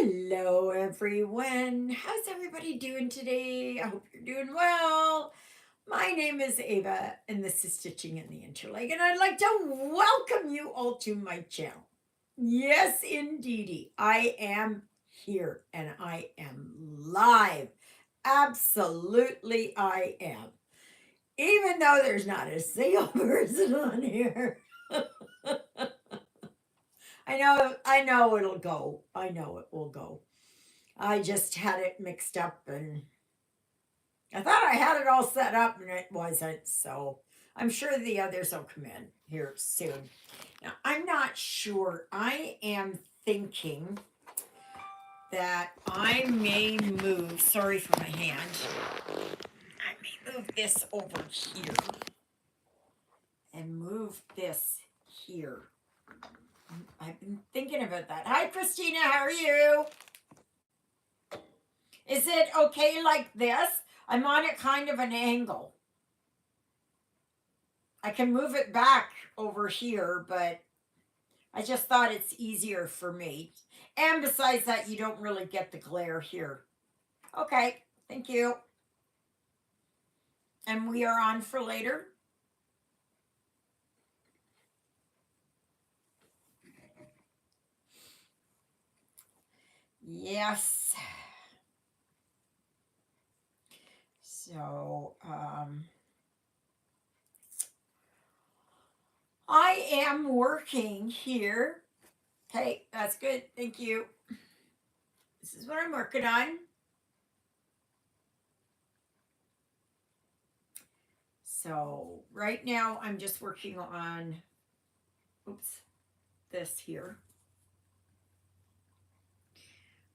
Hello, everyone. How's everybody doing today? I hope you're doing well. My name is Ava, and this is Stitching in the Interlake, and I'd like to welcome you all to my channel. Yes, indeedy, I am here, and I am live. Absolutely, I am. Even though there's not a single person on here. I know it'll go. I know it will go. I just had it mixed up and I thought I had it all set up and it wasn't. So I'm sure the others will come in here soon. Now, I'm not sure. I am thinking that I may move, sorry for my hand, I may move this over here and move this here. I've been thinking about that. Hi, Christina. How are you? Is it okay like this? I'm on it kind of an angle. I can move it back over here, but I just thought it's easier for me. And besides that, you don't really get the glare here. Okay, thank you. And we are on for later. Yes. So, I am working here. Okay, that's good. Thank you. This is what I'm working on. So right now I'm just working on, oops, this here.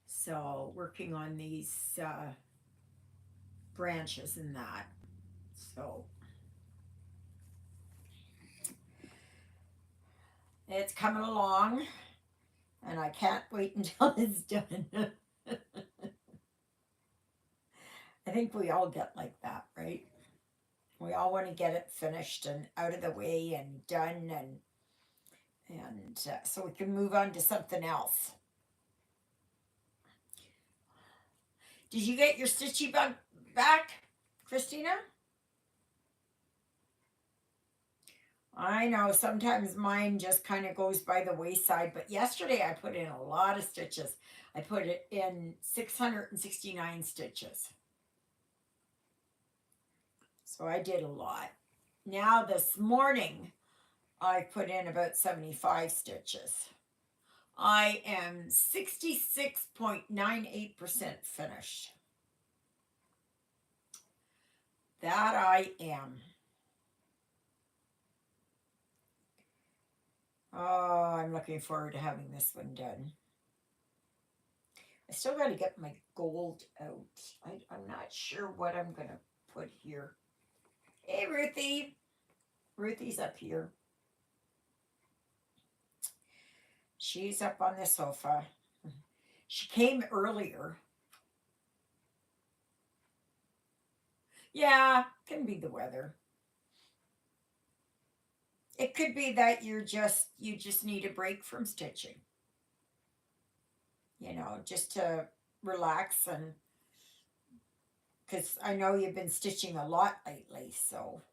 So working on these branches and that. So it's coming along and I can't wait until it's done. I think we all get like that, right? We all want to get it finished and out of the way and done and so we can move on to something else. Did you get your stitchy bug back, Christina? I know sometimes mine just kind of goes by the wayside, but yesterday I put in a lot of stitches. I put it in 669 stitches. So I did a lot. Now this morning I put in about 75 stitches. I am 66.98% finished. That I am. Oh, I'm looking forward to having this one done. I still got to get my gold out. I'm not sure what I'm going to put here. Hey, Ruthie. Ruthie's up here. She's up on the sofa. She came earlier. Yeah, can be the weather. It could be that you just need a break from stitching. You know, just to relax and because I know you've been stitching a lot lately, so.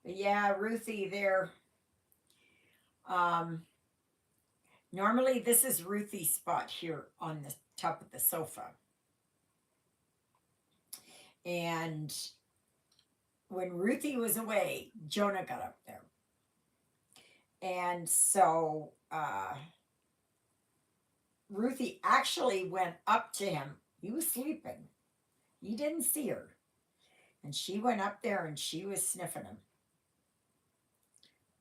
But yeah, Ruthie there. Normally this is Ruthie's spot here on the top of the sofa. And when Ruthie was away, Jonah got up there. And so Ruthie actually went up to him. He was sleeping. He didn't see her. And she went up there and she was sniffing him.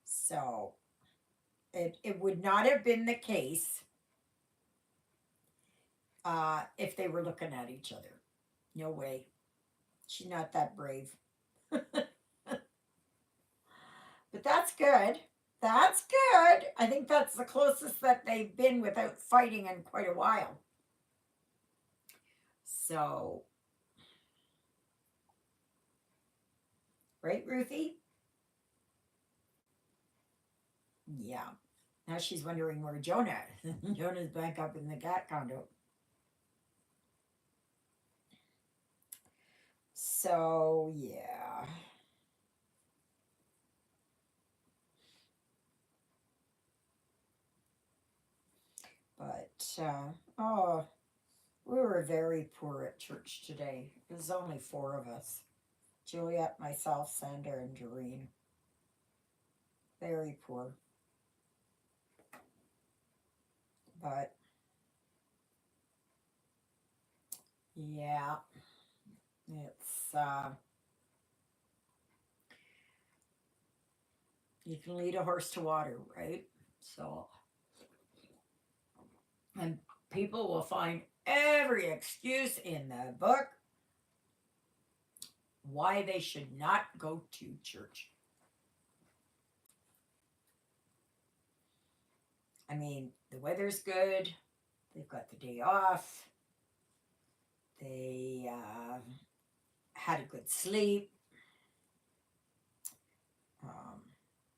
So it would not have been the case if they were looking at each other. No way. She's not that brave. But that's good. That's good. I think that's the closest that they've been without fighting in quite a while. So, right, Ruthie? Yeah. Now she's wondering where Jonah is. Jonah's back up in the cat condo. So, yeah. But, oh, we were very poor at church today. There's only four of us: Juliet, myself, Sandra, and Doreen. Very poor. But, yeah, it's, you can lead a horse to water, right? So, and people will find every excuse in the book why they should not go to church. I mean, the weather's good, they've got the day off, they had a good sleep, um,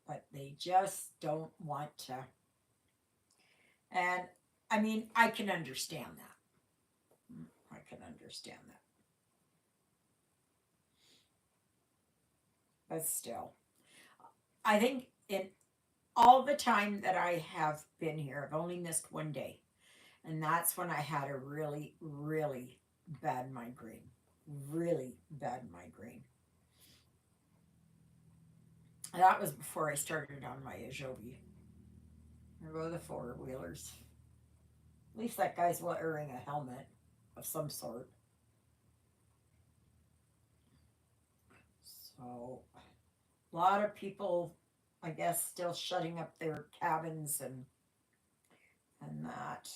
but they just don't want to. And I mean, I can understand that. I can understand that. But still, I think in all the time that I have been here, I've only missed one day. And that's when I had a really, really bad migraine. Really bad migraine. And that was before I started on my Ajobi. There go the four wheelers. At least that guy's wearing a helmet of some sort. So, a lot of people, I guess, still shutting up their cabins and that.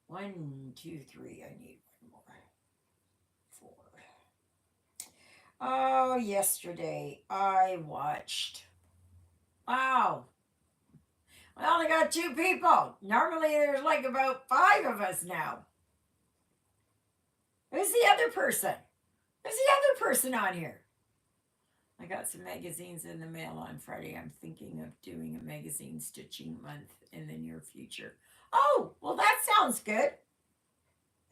One, two, three. I need one more. Four. Oh, yesterday I watched. Wow. I only got two people. Normally there's like about five of us now. Who's the other person? Who's the other person on here? I got some magazines in the mail on Friday. I'm thinking of doing a magazine stitching month in the near future. Oh, well, that sounds good.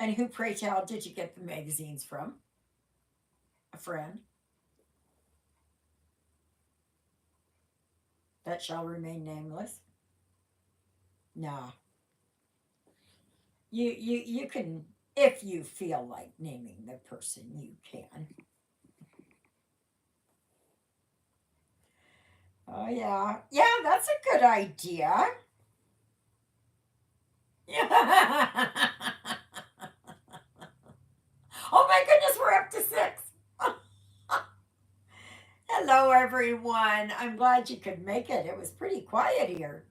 And who, pray tell, did you get the magazines from? A friend that shall remain nameless. Nah, you can, if you feel like naming the person, you can. Oh yeah, yeah, that's a good idea. Yeah. Oh my goodness, we're up to six. Hello, everyone. I'm glad you could make it. It was pretty quiet here.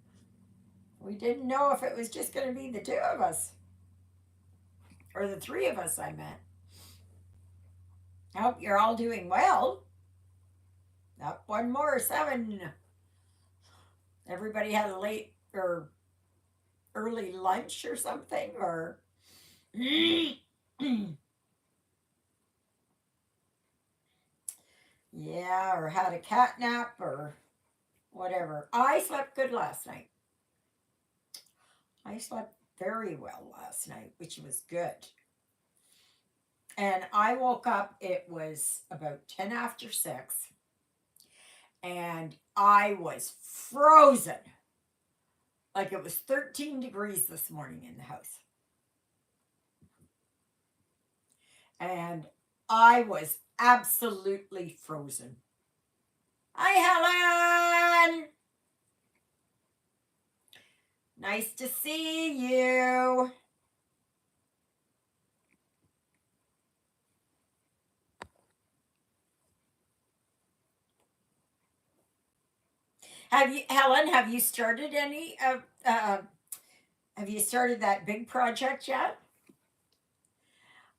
We didn't know if it was just going to be the two of us or the three of us, I meant. I hope you're all doing well. Up one more, seven. Everybody had a late or early lunch or something, or yeah, or had a cat nap or whatever. I slept good last night. I slept very well last night, which was good. And I woke up, it was about 10 after 6, and I was frozen. Like it was 13 degrees this morning in the house. And I was absolutely frozen. Hi, Helen. Nice to see you. Have you, Helen? Have you started any of? Have you started that big project yet?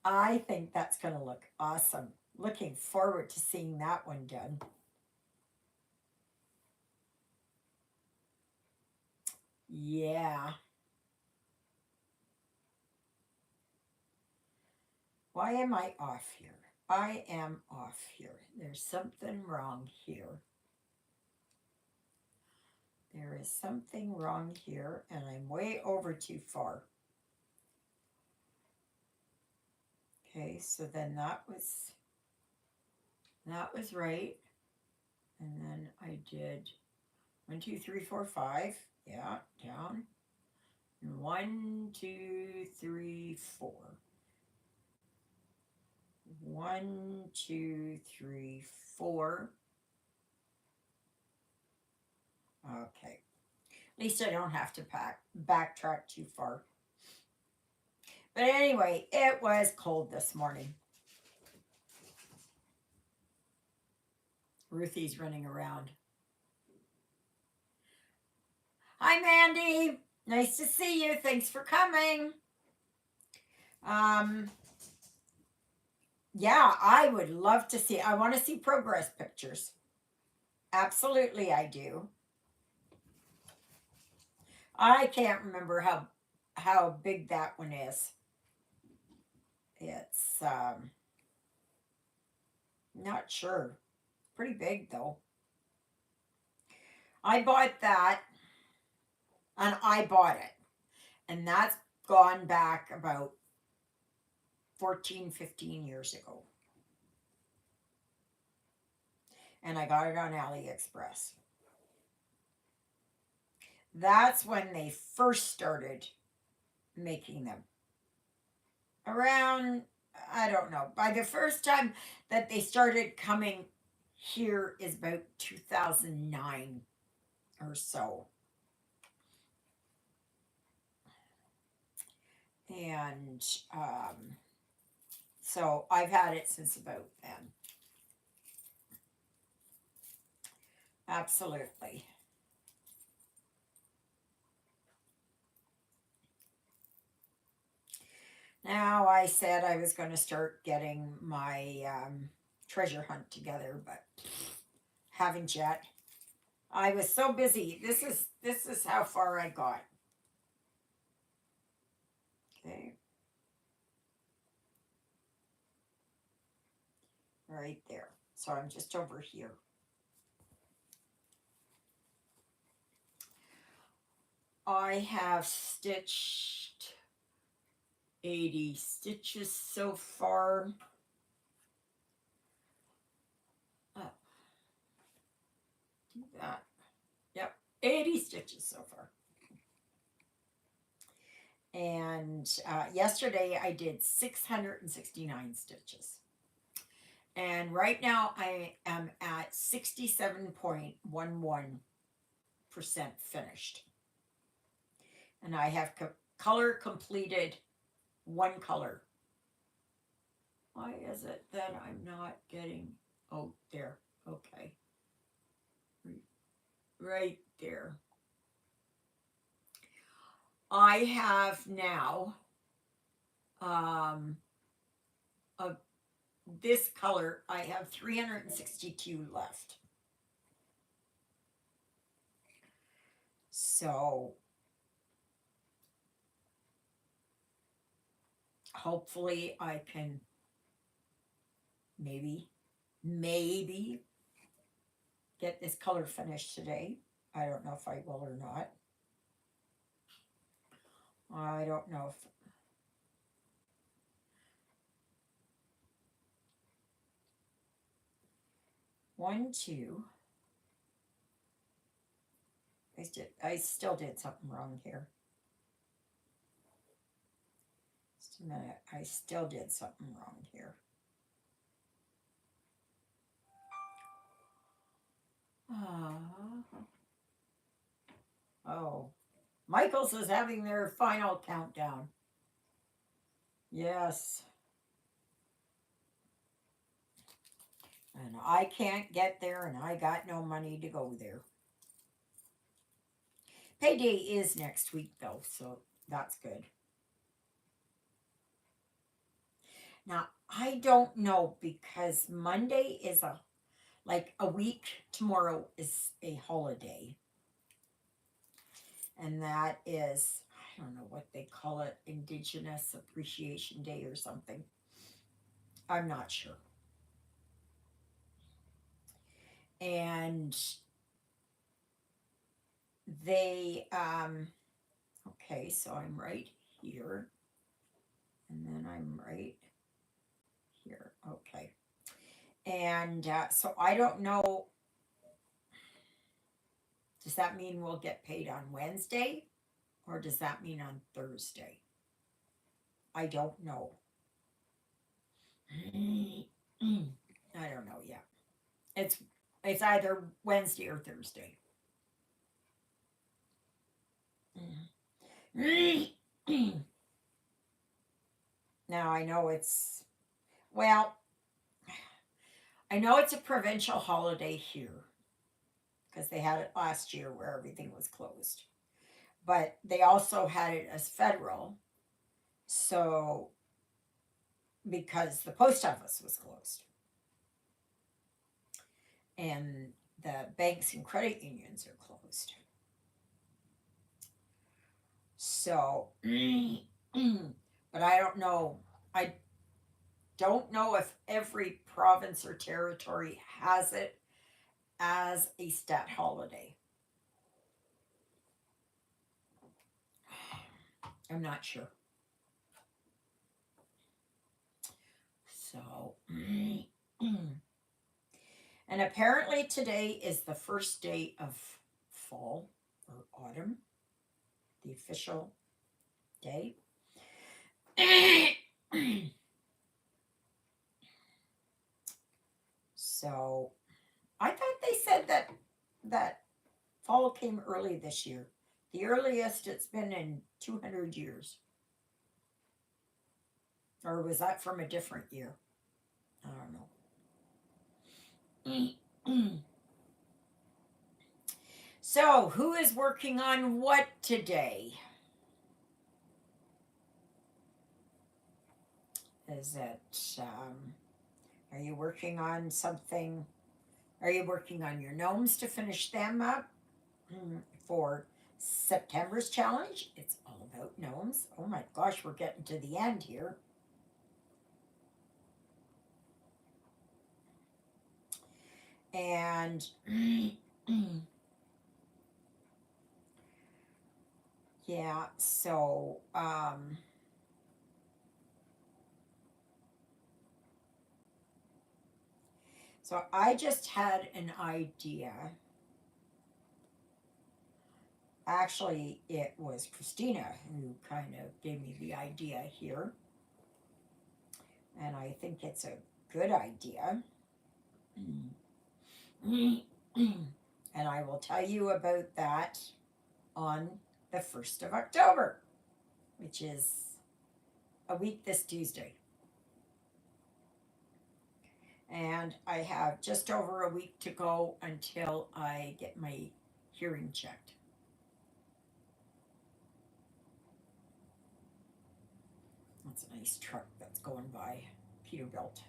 I think that's going to look awesome. Looking forward to seeing that one done. Yeah. Why am I off here? I am off here. There's something wrong here. There's something wrong here, and I'm way over too far. Okay, so then that was right. And then I did 1, 2, 3, 4, 5. Yeah, down. And 1, 2, 3, 4. 1, 2, 3, 4. Okay. At least I don't have to backtrack too far. But anyway, it was cold this morning. Ruthie's running around. Hi, Mandy. Nice to see you. Thanks for coming. Yeah, I would love to see. I want to see progress pictures. Absolutely, I do. I can't remember how big that one is. It's not sure. Pretty big though. I bought that, and I bought it, and that's gone back about 14, 15 years ago. And I got it on AliExpress. That's when they first started making them. Around, I don't know. By the first time that they started coming here is about 2009 or so. And so I've had it since about then. Absolutely. Now I said I was going to start getting my treasure hunt together, but haven't yet. I was so busy. This is how far I got. Okay. Right there. So I'm just over here. I have stitched 80 stitches so far. Do that. Yep, 80 stitches so far. And yesterday I did 669 stitches. And right now I am at 67.11% finished. And I have color completed one color. Why is it that I'm not getting, oh, there, okay. Right there. I have now of this color, I have 362 left. So hopefully I can maybe get this color finished today. I don't know if I will or not. I don't know if 1, 2. I still did something wrong here. Just a minute. I still did something wrong here. Oh, Michael's is having their final countdown. Yes. And I can't get there, and I got no money to go there. Payday is next week, though, so that's good. Now, I don't know because Monday is a week tomorrow is a holiday. And that is, I don't know what they call it, Indigenous Appreciation Day or something. I'm not sure. And they, okay, so I'm right here, and then I'm right here. Okay. And so I don't know, does that mean we'll get paid on Wednesday or does that mean on Thursday? I don't know. I don't know yet. It's it's either Wednesday or Thursday. Now I know well, I know it's a provincial holiday here because they had it last year where everything was closed. But they also had it as federal. So because the post office was closed and the banks and credit unions are closed. So, but I don't know. I don't know if every province or territory has it as a stat holiday. I'm not sure. So, and apparently today is the first day of fall or autumn, the official day. So, I thought they said that fall came early this year. The earliest it's been in 200 years. Or was that from a different year? I don't know. So, who is working on what today? Is it, are you working on something? Are you working on your gnomes to finish them up for September's challenge? It's all about gnomes. Oh my gosh, we're getting to the end here. And yeah, so so I just had an idea. Actually, it was Christina who kind of gave me the idea here. And I think it's a good idea. And I will tell you about that on the 1st of October, which is a week this Tuesday. And I have just over a week to go until I get my hearing checked. That's a nice truck that's going by Peterbilt.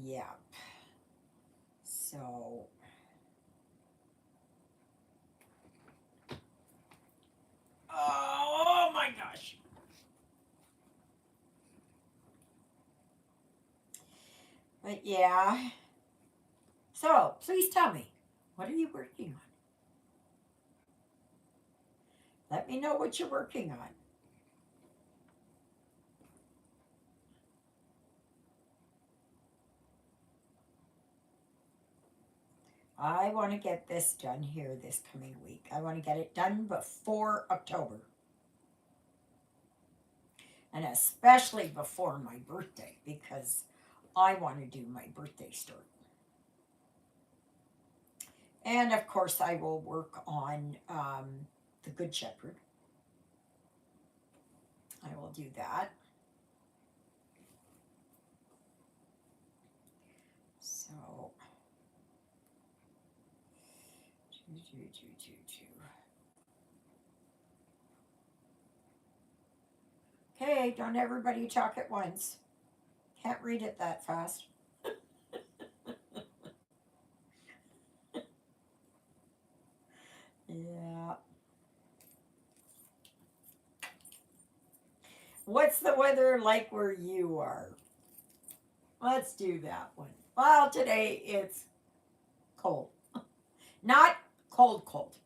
Yep. So oh my gosh. But yeah. So please tell me, what are you working on? Let me know what you're working on. I want to get this done here this coming week. I want to get it done before October. And especially before my birthday because I want to do my birthday story. And of course, I will work on the Good Shepherd. I will do that. So, okay, don't everybody talk at once. Can't read it that fast. Yeah. What's the weather like where you are? Let's do that one. Well, today it's cold. Not cold, cold,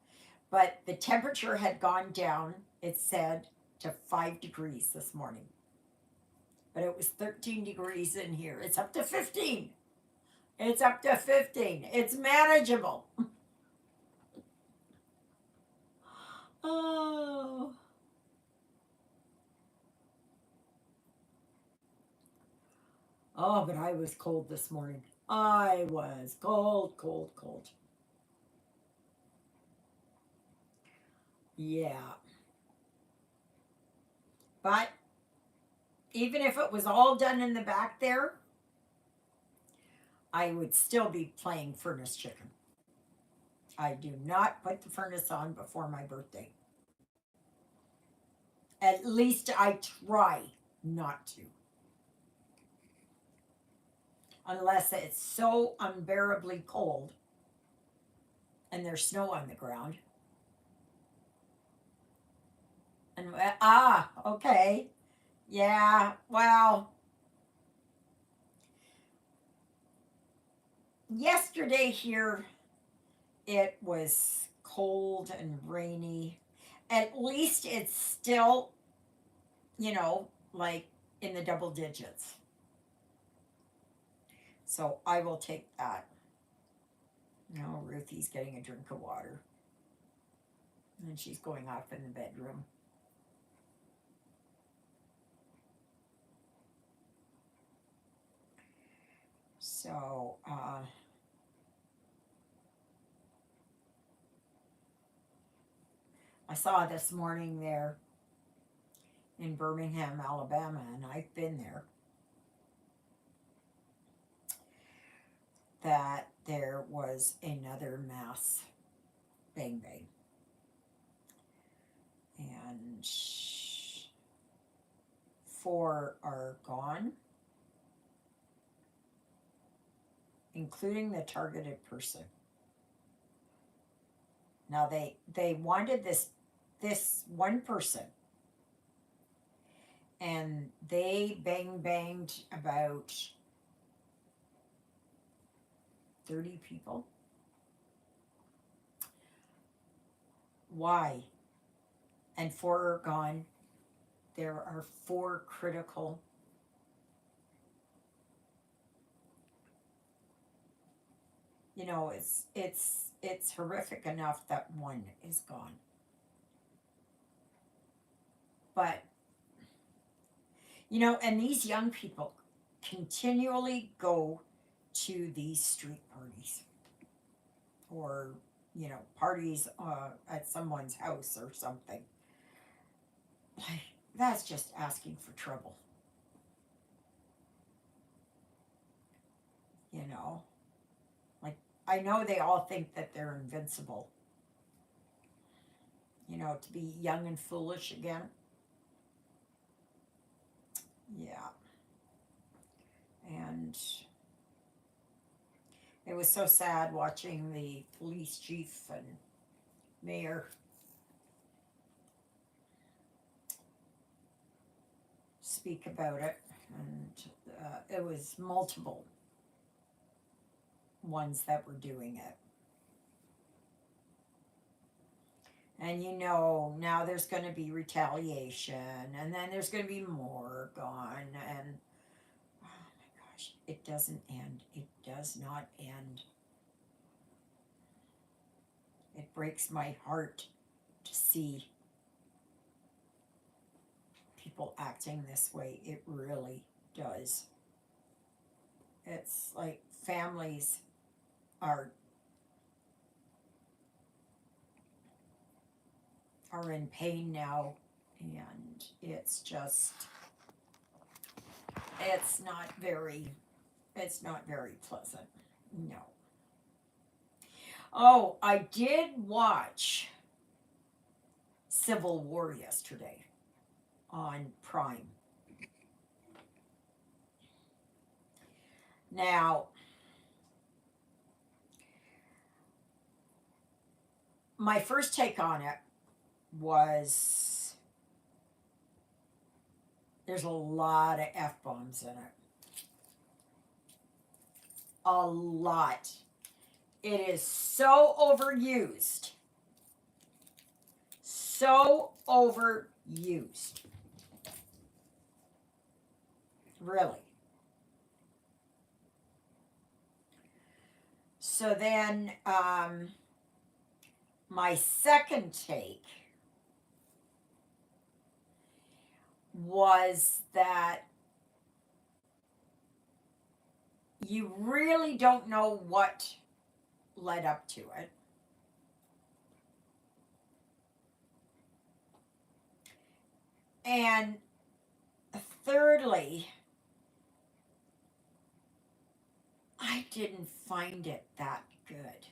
but the temperature had gone down, it said, to 5 degrees this morning. But it was 13 degrees in here. It's up to 15. It's up to 15. It's manageable. Oh. Oh, but I was cold this morning. I was cold, cold, cold. Yeah. But even if it was all done in the back there, I would still be playing furnace chicken. I do not put the furnace on before my birthday. At least I try not to. Unless it's so unbearably cold and there's snow on the ground. And okay. Yeah, well, yesterday here it was cold and rainy. At least it's still, like in the double digits. So I will take that. No, Ruthie's getting a drink of water. And she's going off in the bedroom. So, I saw this morning there in Birmingham, Alabama, and I've been there, that there was another mass bang bang. And 4 are gone, including the targeted person. Now they wanted this one person, and they banged about 30 people. Why? And 4 are gone. There are 4 critical. It's horrific enough that 1 is gone. But and these young people continually go to these street parties, or parties at someone's house or something. Like, that's just asking for trouble. Like, I know they all think that they're invincible. To be young and foolish again. Yeah. And it was so sad watching the police chief and mayor speak about it. And it was multiple ones that were doing it. And now there's going to be retaliation, and then there's going to be more gone, and oh my gosh, it doesn't end. It does not end. It breaks my heart to see people acting this way. It really does. It's like families are in pain now, and it's not very pleasant. No. Oh, I did watch Civil War yesterday on Prime. Now, my first take on it was there's a lot of F-bombs in it. A lot. It is so overused. So overused. Really. So then, my second take was that you really don't know what led up to it. And thirdly, I didn't find it that good.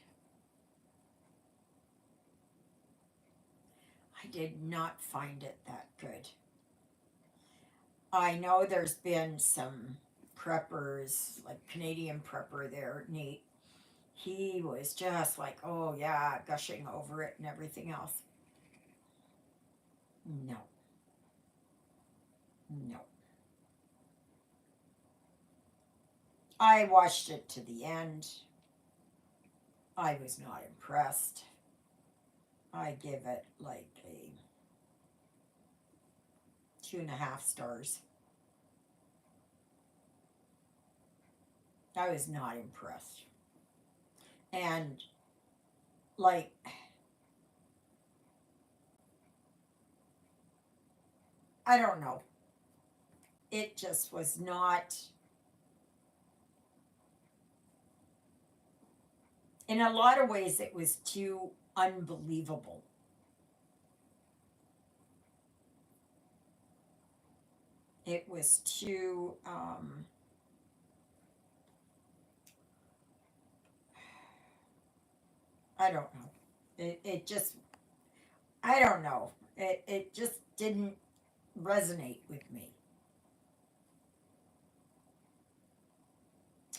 I did not find it that good. I know there's been some preppers, like Canadian prepper there, Nate. He was just like, oh yeah, gushing over it and everything else. No, no. I watched it to the end. I was not impressed. I give it like a 2.5 stars. I was not impressed. And like, I don't know. It just was not, in a lot of ways, it was too unbelievable. It was too, I don't know. It just, I don't know. It just didn't resonate with me.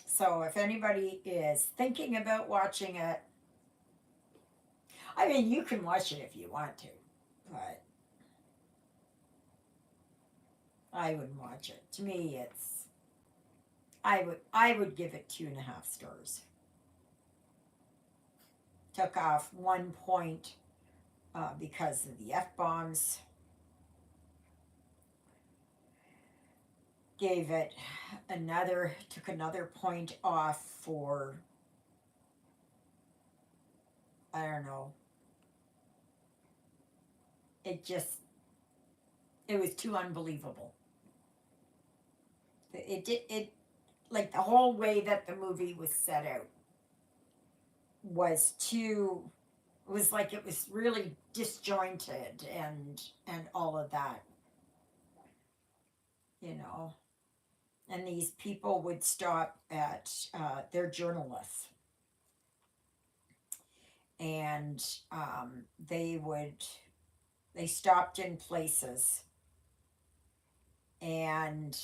So if anybody is thinking about watching it, I mean, you can watch it if you want to, but I wouldn't watch it. To me, it's, I would give it 2.5 stars. Took off 1 point because of the F bombs. Gave it took another point off for, I don't know. It just, it was too unbelievable. It like the whole way that the movie was set out was too, it was like it was really disjointed and all of that, you know. And these people would stop at, they're journalists, and they would, they stopped in places, and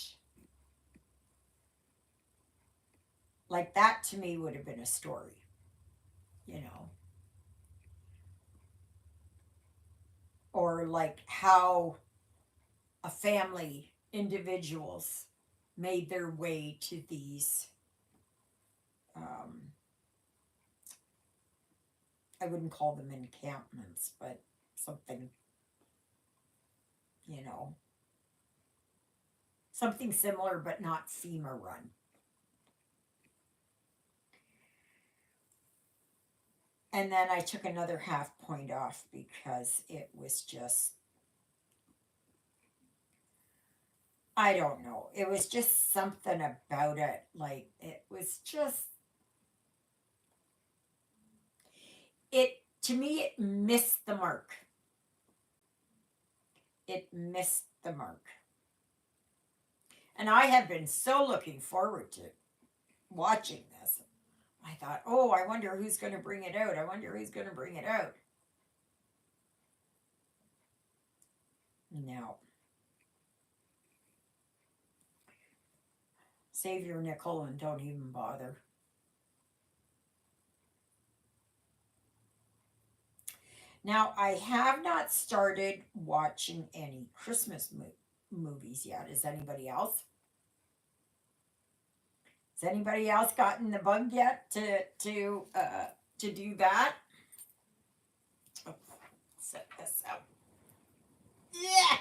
like that to me would have been a story, you know, or like how a family, individuals made their way to these, um, I wouldn't call them encampments, but something, you know, something similar but not FEMA run. And then I took another half point off because it was just, I don't know. It was just something about it. Like, it was just, to me, it missed the mark. It missed the mark. And I have been so looking forward to watching this. I thought, oh, I wonder who's going to bring it out. I wonder who's going to bring it out. No. Save your nickel and don't even bother. Now, I have not started watching any Christmas movies yet. Is anybody else? Has anybody else gotten the bug yet to to do that. Oh, set this up. Yeah.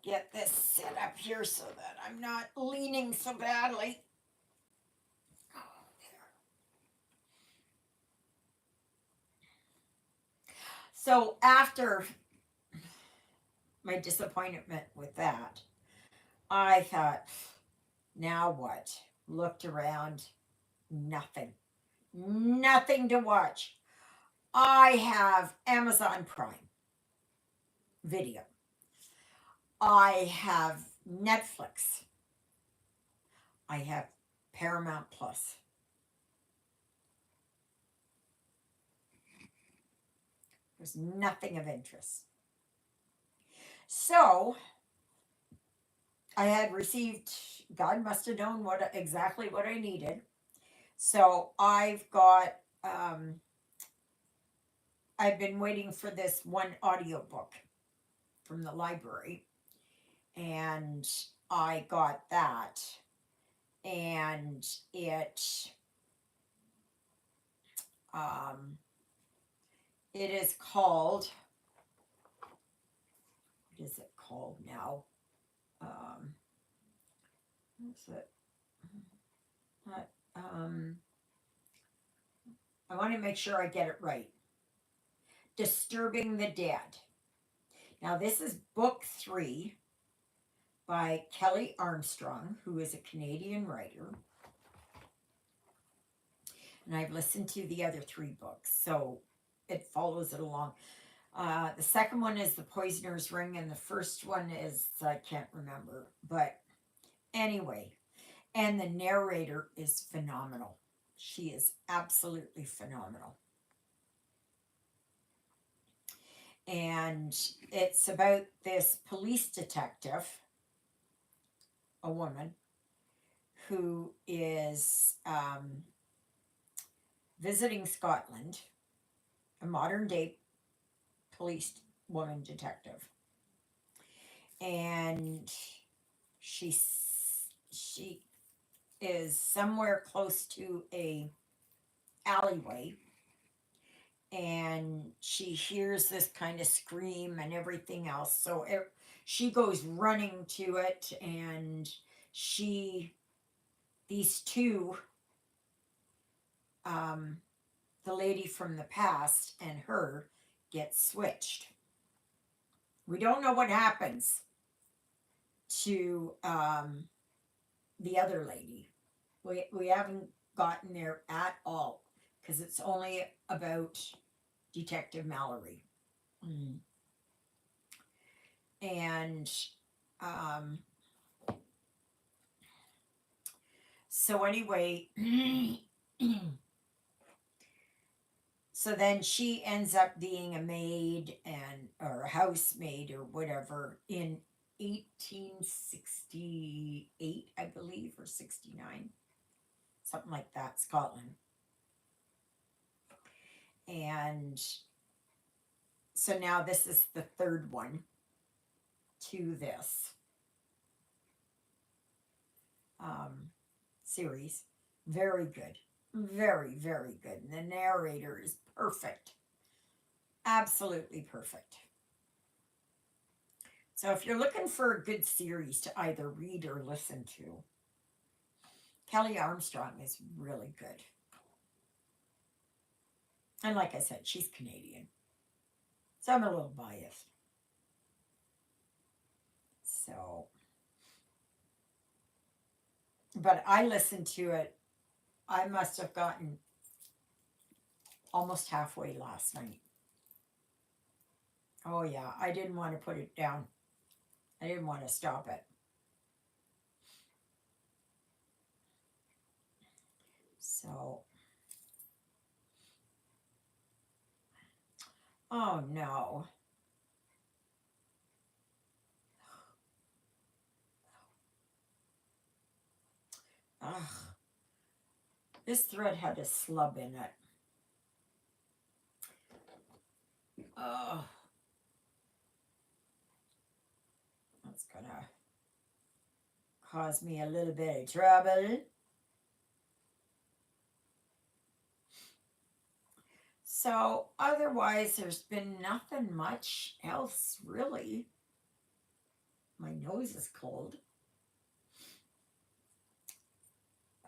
Get this set up here so that I'm not leaning so badly. Oh, there. So after my disappointment with that, I thought, now what? Looked around, nothing. Nothing to watch. I have Amazon Prime Video. I have Netflix. I have Paramount Plus. There's nothing of interest. So I had received, God must have known exactly what I needed. So I've been waiting for this one audiobook from the library, and I got that, and um, it is called, what is it called now? What's it? Um, I want to make sure I get it right. Disturbing the Dead. Now, this is book 3 by Kelly Armstrong, who is a Canadian writer. And I've listened to the other 3 books, so it follows it along. The second one is The Poisoner's Ring, and the first one is, I can't remember. But anyway, and the narrator is phenomenal. She is absolutely phenomenal. And it's about this police detective, a woman, who is visiting Scotland, a modern day police woman detective. And she is somewhere close to a alleyway, and she hears this kind of scream and everything else. So she goes running to it, and these two, the lady from the past and her, get switched. We don't know what happens to the other lady. We haven't gotten there at all, because it's only about Detective Mallory. And so anyway, so then she ends up being a maid or a housemaid or whatever in 1868, I believe, or 69, something like that, Scotland. And so now this is the 3rd one to this series. Very good. Very, very good. And the narrator is perfect. Absolutely perfect. So if you're looking for a good series to either read or listen to, Kelly Armstrong is really good. And like I said, she's Canadian. So I'm a little biased. So, but I listened to it. I must have gotten almost halfway last night. Oh yeah, I didn't want to put it down. I didn't want to stop it. So, oh no. Ugh. This thread had a slub in it. Oh. That's gonna cause me a little bit of trouble. So otherwise, there's been nothing much else really. My nose is cold.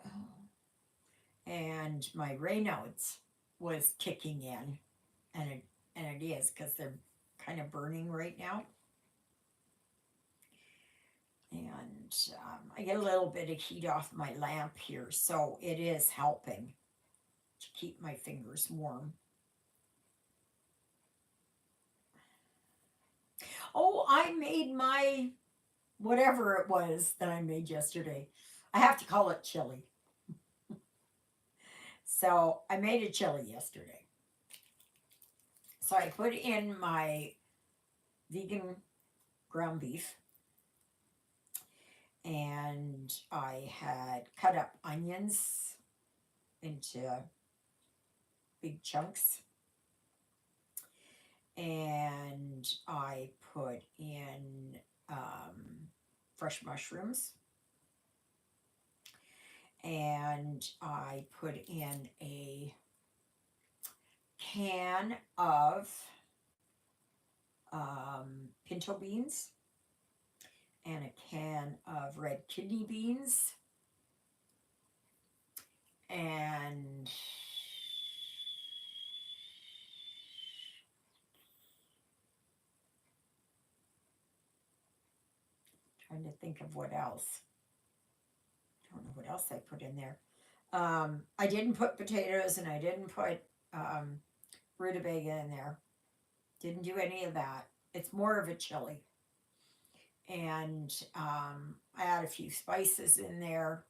Oh. And my Raynaud's was kicking in, and it is because they're kind of burning right now. And I get a little bit of heat off my lamp here, so it is helping to keep my fingers warm. Oh, I made my whatever it was that I made yesterday. I have to call it chili. So I made a chili yesterday. So I put in my vegan ground beef, and I had cut up onions into big chunks, and I put in fresh mushrooms, and I put in a can of pinto beans and a can of red kidney beans, and trying to think of what else. I don't know what else I put in there. I didn't put potatoes, and I didn't put um, rutabaga in there. Didn't do any of that. It's more of a chili. And I add a few spices in there,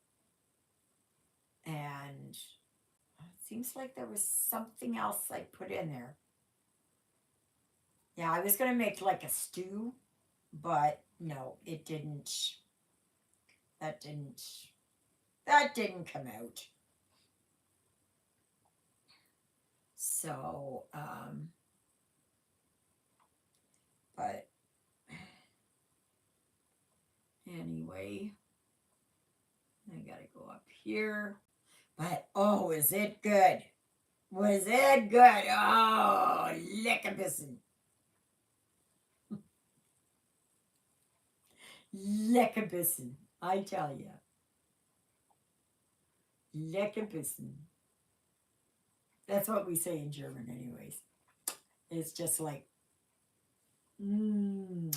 and it seems like there was something else I put in there. Yeah, I was gonna make like a stew, but no, it didn't. That didn't. That didn't come out. So, but anyway, I gotta go up here. But oh, is it good? Was it good? Oh, leckerbissen. Leckerbissen. I tell you. Leckerbissen. That's what we say in German, anyways. It's just like, mmm,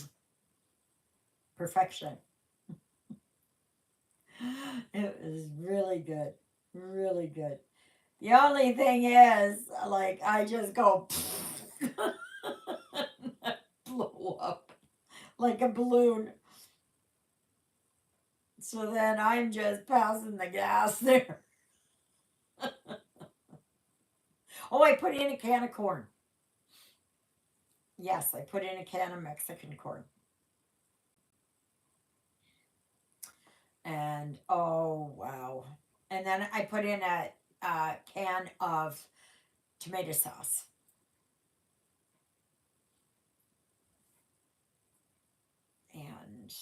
perfection. It was really good. Really good. The only thing is, like, I just go, blow up like a balloon. So then I'm just passing the gas there. Oh, I put in a can of corn. Yes, I put in a can of Mexican corn. And oh, wow. And then I put in a can of tomato sauce. And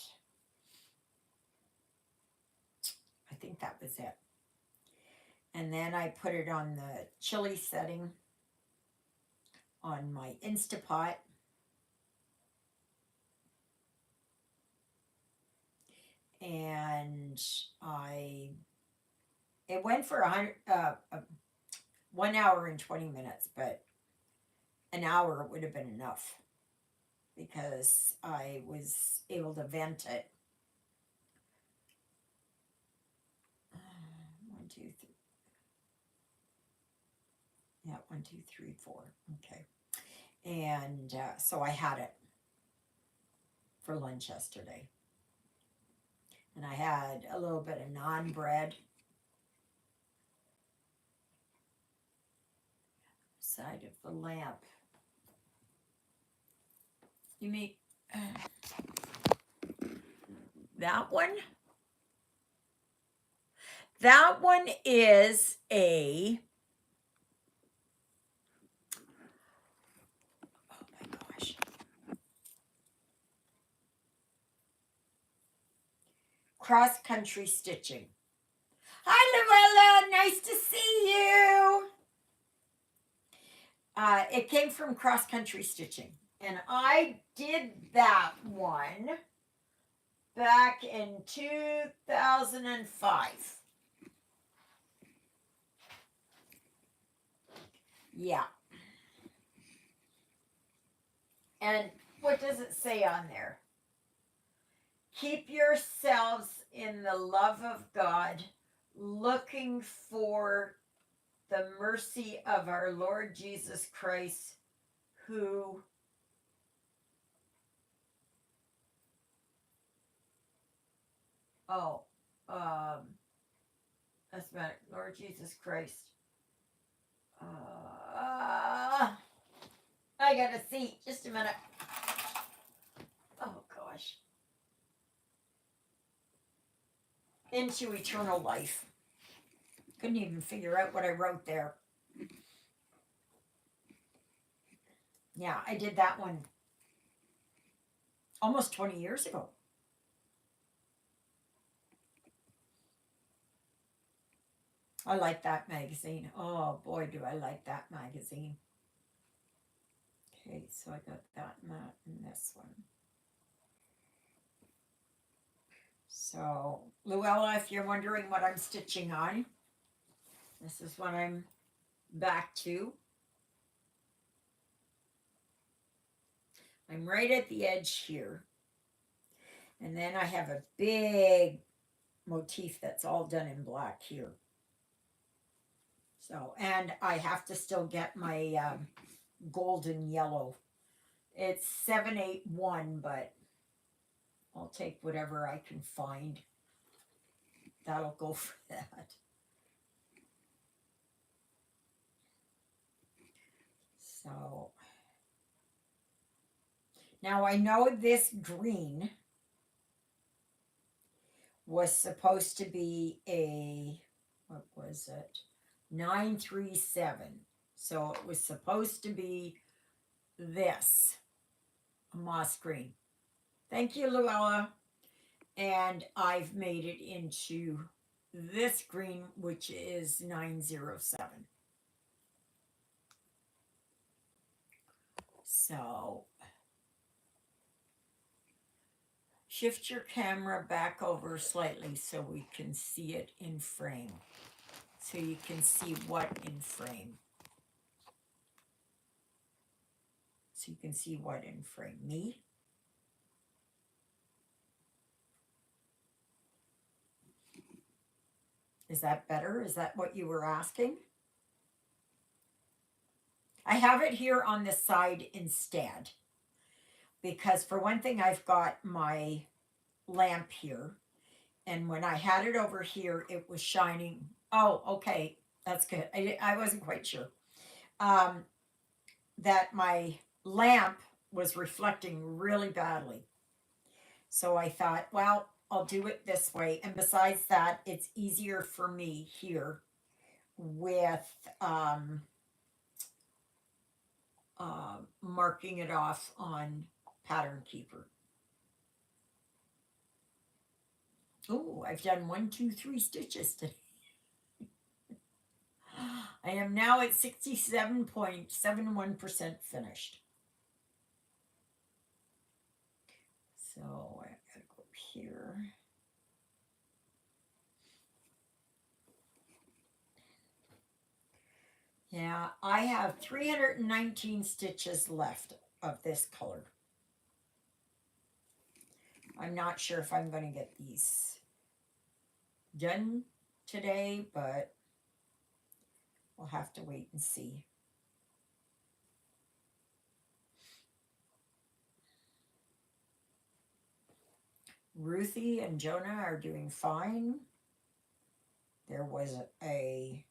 I think that was it. And then I put it on the chili setting on my Instapot. And it went for 1 hour and 20 minutes, but an hour would have been enough because I was able to vent it. One, two, three. Yeah, one, two, three, four. Okay. And so I had it for lunch yesterday. And I had a little bit of naan bread. Side of the lamp. You mean that one? That one is a, oh my gosh, cross country stitching. Hi, Luella. Nice to see you. It came from cross country stitching, and I did that one back in 2005. Yeah. And what does it say on there? Keep yourselves in the love of God, looking for the mercy of our Lord Jesus Christ, who oh that's about it. Lord Jesus Christ. I gotta see. Just a minute. Oh gosh. Into eternal life. Couldn't even figure out what I wrote there. Yeah, I did that one almost 20 years ago. I like that magazine. Oh boy, do I like that magazine. Okay, so I got that and that and this one. So, Luella, if you're wondering what I'm stitching on, this is what I'm back to. I'm right at the edge here. And then I have a big motif that's all done in black here. So, and I have to still get my golden yellow. It's 781, but I'll take whatever I can find. That'll go for that. So, now I know this green was supposed to be a, what was it? 937. So it was supposed to be this, a moss green. Thank you, Luella. And I've made it into this green, which is 907. So shift your camera back over slightly so we can see it in frame. So you can see what in frame. So you can see what in frame. Me? Is that better? Is that what you were asking? I have it here on the side instead. Because for one thing, I've got my lamp here. And when I had it over here, it was shining. Oh, okay. That's good. I wasn't quite sure. That my lamp was reflecting really badly. So I thought, well, I'll do it this way. And besides that, it's easier for me here with marking it off on Pattern Keeper. Oh, I've done 1, 2, 3 stitches today. I am now at 67.71% finished. So I gotta go here. Yeah, I have 319 stitches left of this color. I'm not sure if I'm going to get these done today, but we'll have to wait and see. Ruthie and Jonah are doing fine. There was a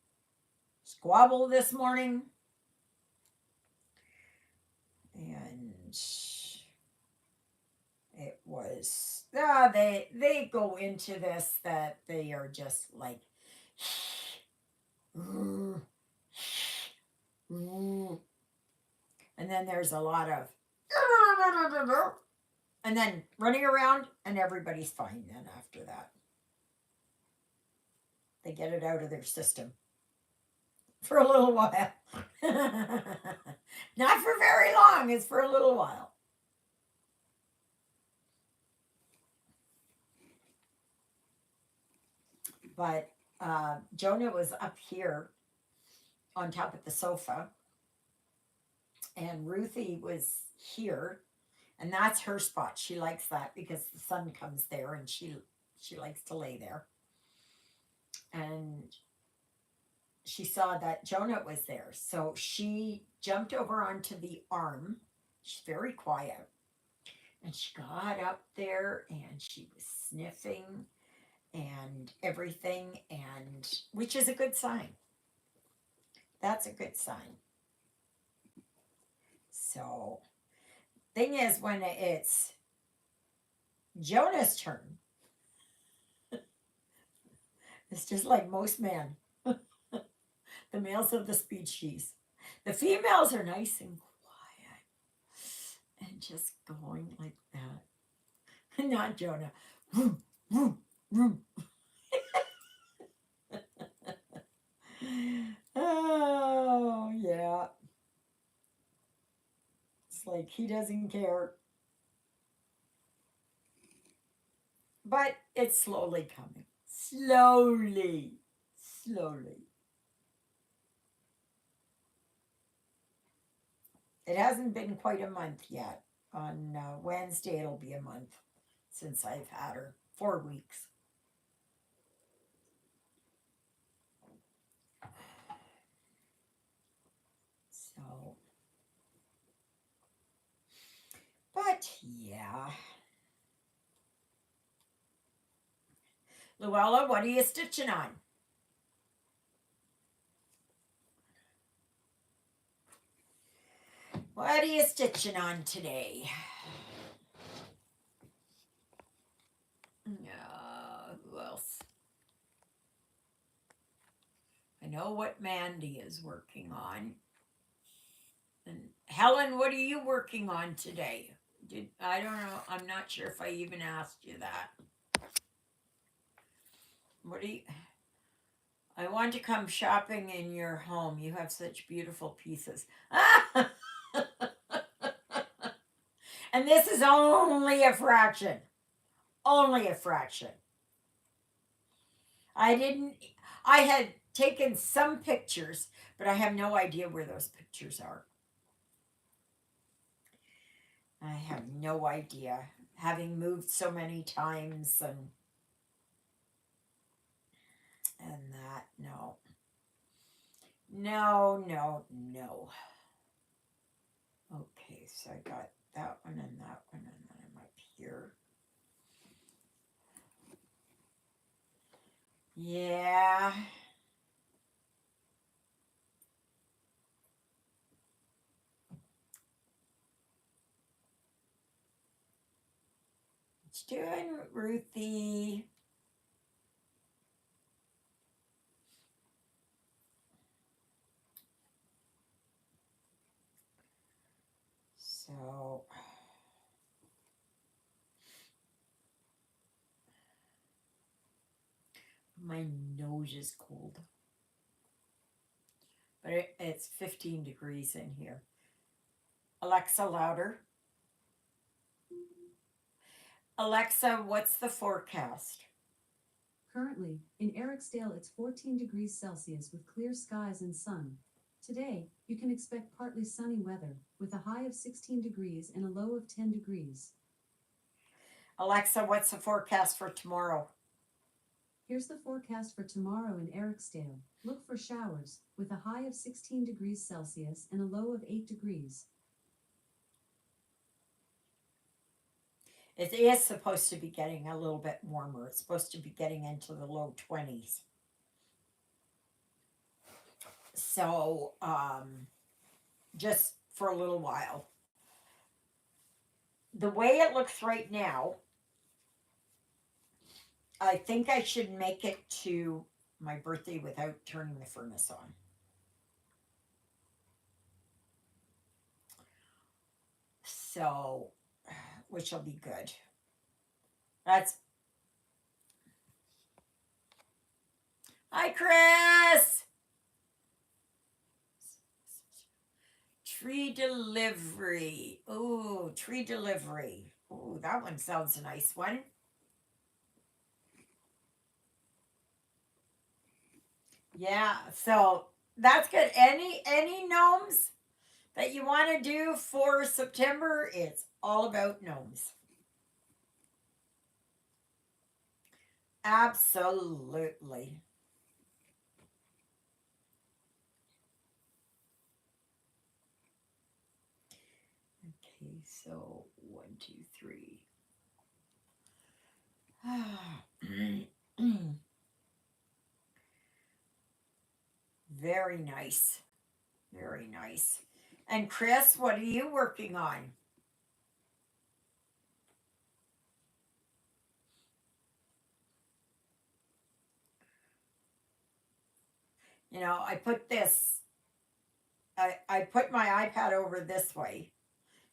squabble this morning, and it was they go into this that they are just like and then there's a lot of and then running around, and everybody's fine then after that. They get it out of their system for a little while. Not for very long, it's for a little while. But Jonah was up here on top of the sofa, and Ruthie was here, and that's her spot. She likes that because the sun comes there, and she likes to lay there. And she saw that Jonah was there, so she jumped over onto the arm. She's very quiet, and she got up there, and she was sniffing and everything, and which is a good sign. That's a good sign. So, thing is, when it's Jonah's turn, it's just like most men, the males of the species. The females are nice and quiet and just going like that. Not Jonah. Vroom, vroom, vroom. Oh, yeah. It's like he doesn't care. But it's slowly coming. Slowly. Slowly. It hasn't been quite a month yet. On Wednesday, it'll be a month since I've had her. 4 weeks. So, but yeah. Luella, what are you stitching on? What are you stitching on today? Who else? I know what Mandy is working on. And Helen, what are you working on today? I don't know. I'm not sure if I even asked you that. What do you? I want to come shopping in your home. You have such beautiful pieces. And this is only a fraction. Only a fraction. I had taken some pictures, but I have no idea where those pictures are. I have no idea. Having moved so many times and that, no. No, no, no. Okay, so I got that one and that one, and then I'm up here. Yeah. It's doing Ruthie. So my nose is cold. But it's 15 degrees in here. Alexa, louder. Alexa, what's the forecast? Currently, in Ericsdale, it's 14 degrees Celsius with clear skies and sun. Today, you can expect partly sunny weather, with a high of 16 degrees and a low of 10 degrees. Alexa, what's the forecast for tomorrow? Here's the forecast for tomorrow in Ericsdale. Look for showers, with a high of 16 degrees Celsius and a low of 8 degrees. It is supposed to be getting a little bit warmer. It's supposed to be getting into the low 20s. So, just for a little while. The way it looks right now, I think I should make it to my birthday without turning the furnace on. So, which will be good. That's Hi, Chris. Tree delivery. Oh, tree delivery. Oh, that one sounds a nice one. Yeah, so that's good. Any gnomes that you want to do for September? It's all about gnomes. Absolutely. Okay, so one, two, three. Very nice. Very nice. And Chris, what are you working on? I put this, I put my iPad over this way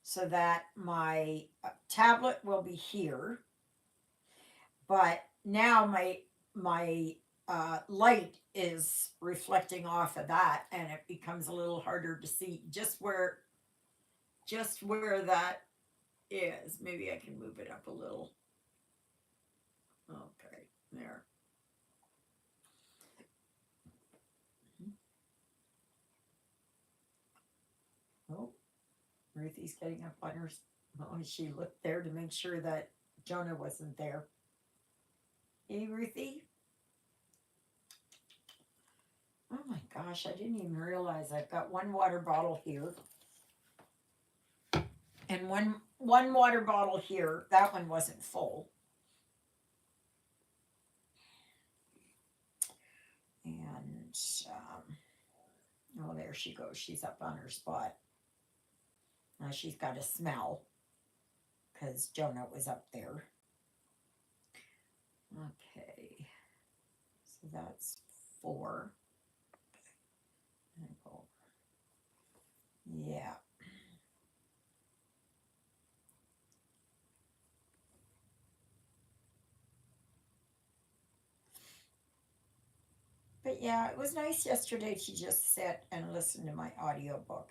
so that my tablet will be here, but now my light is reflecting off of that, and it becomes a little harder to see just where that is. Maybe I can move it up a little. Okay, there. Oh, Ruthie's getting up on her. Oh, she looked there to make sure that Jonah wasn't there. Hey, Ruthie. Oh my gosh, I didn't even realize I've got one water bottle here and one water bottle here. That one wasn't full. And oh, there she goes. She's up on her spot. Now she's got a smell because Jonah was up there. Okay, so that's four. Yeah. But yeah, it was nice yesterday to just sit and listen to my audiobook.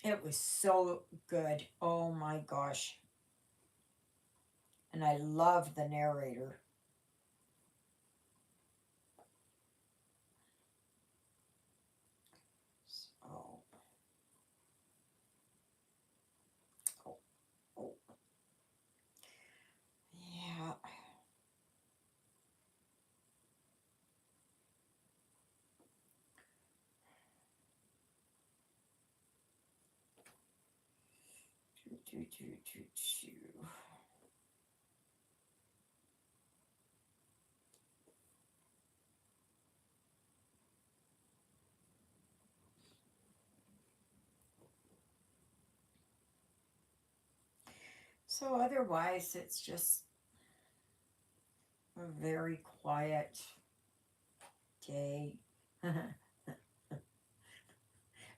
It was so good. Oh my gosh. And I love the narrator. So, oh, oh, yeah. Choo, choo, choo, choo, choo. So otherwise, it's just a very quiet day.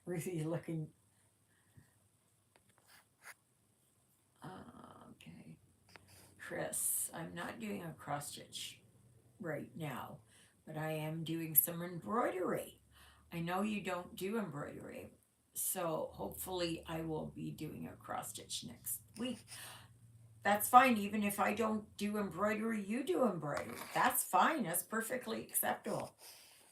Ruthie's looking. Okay. Chris, I'm not doing a cross stitch right now, but I am doing some embroidery. I know you don't do embroidery, so hopefully I will be doing a cross stitch next week. That's fine, even if I don't do embroidery, you do embroidery. That's fine, that's perfectly acceptable.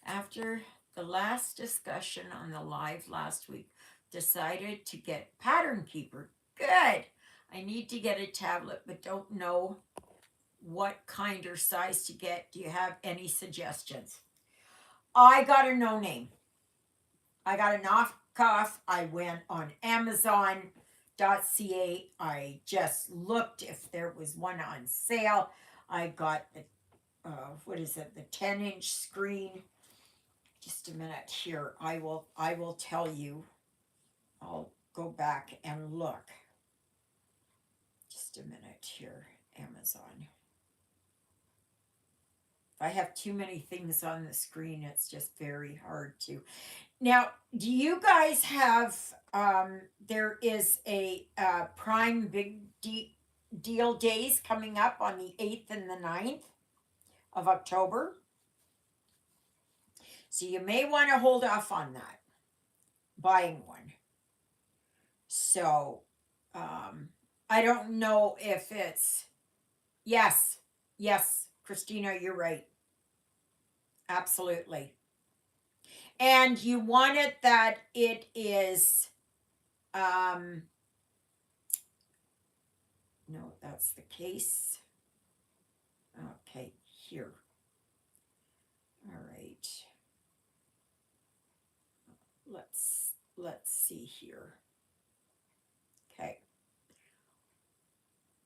After the last discussion on the live last week, decided to get Pattern Keeper. Good. I need to get a tablet, but don't know what kind or size to get. Do you have any suggestions? I got a no name. I got a knockoff. I went on Amazon.ca. I just looked if there was one on sale. I got the what is it? The 10-inch screen. Just a minute here. I will tell you. I'll go back and look. Just a minute here. Amazon. If I have too many things on the screen, it's just very hard to. Now, do you guys have? There is a Prime Deal days coming up on the 8th and the 9th of October. So you may want to hold off on that. buying one. So um, I don't know if it's, yes, yes, Christina, you're right. Absolutely. And you want it that it is, um, no, that's the case. Okay, here. All right. Let's see here. Okay.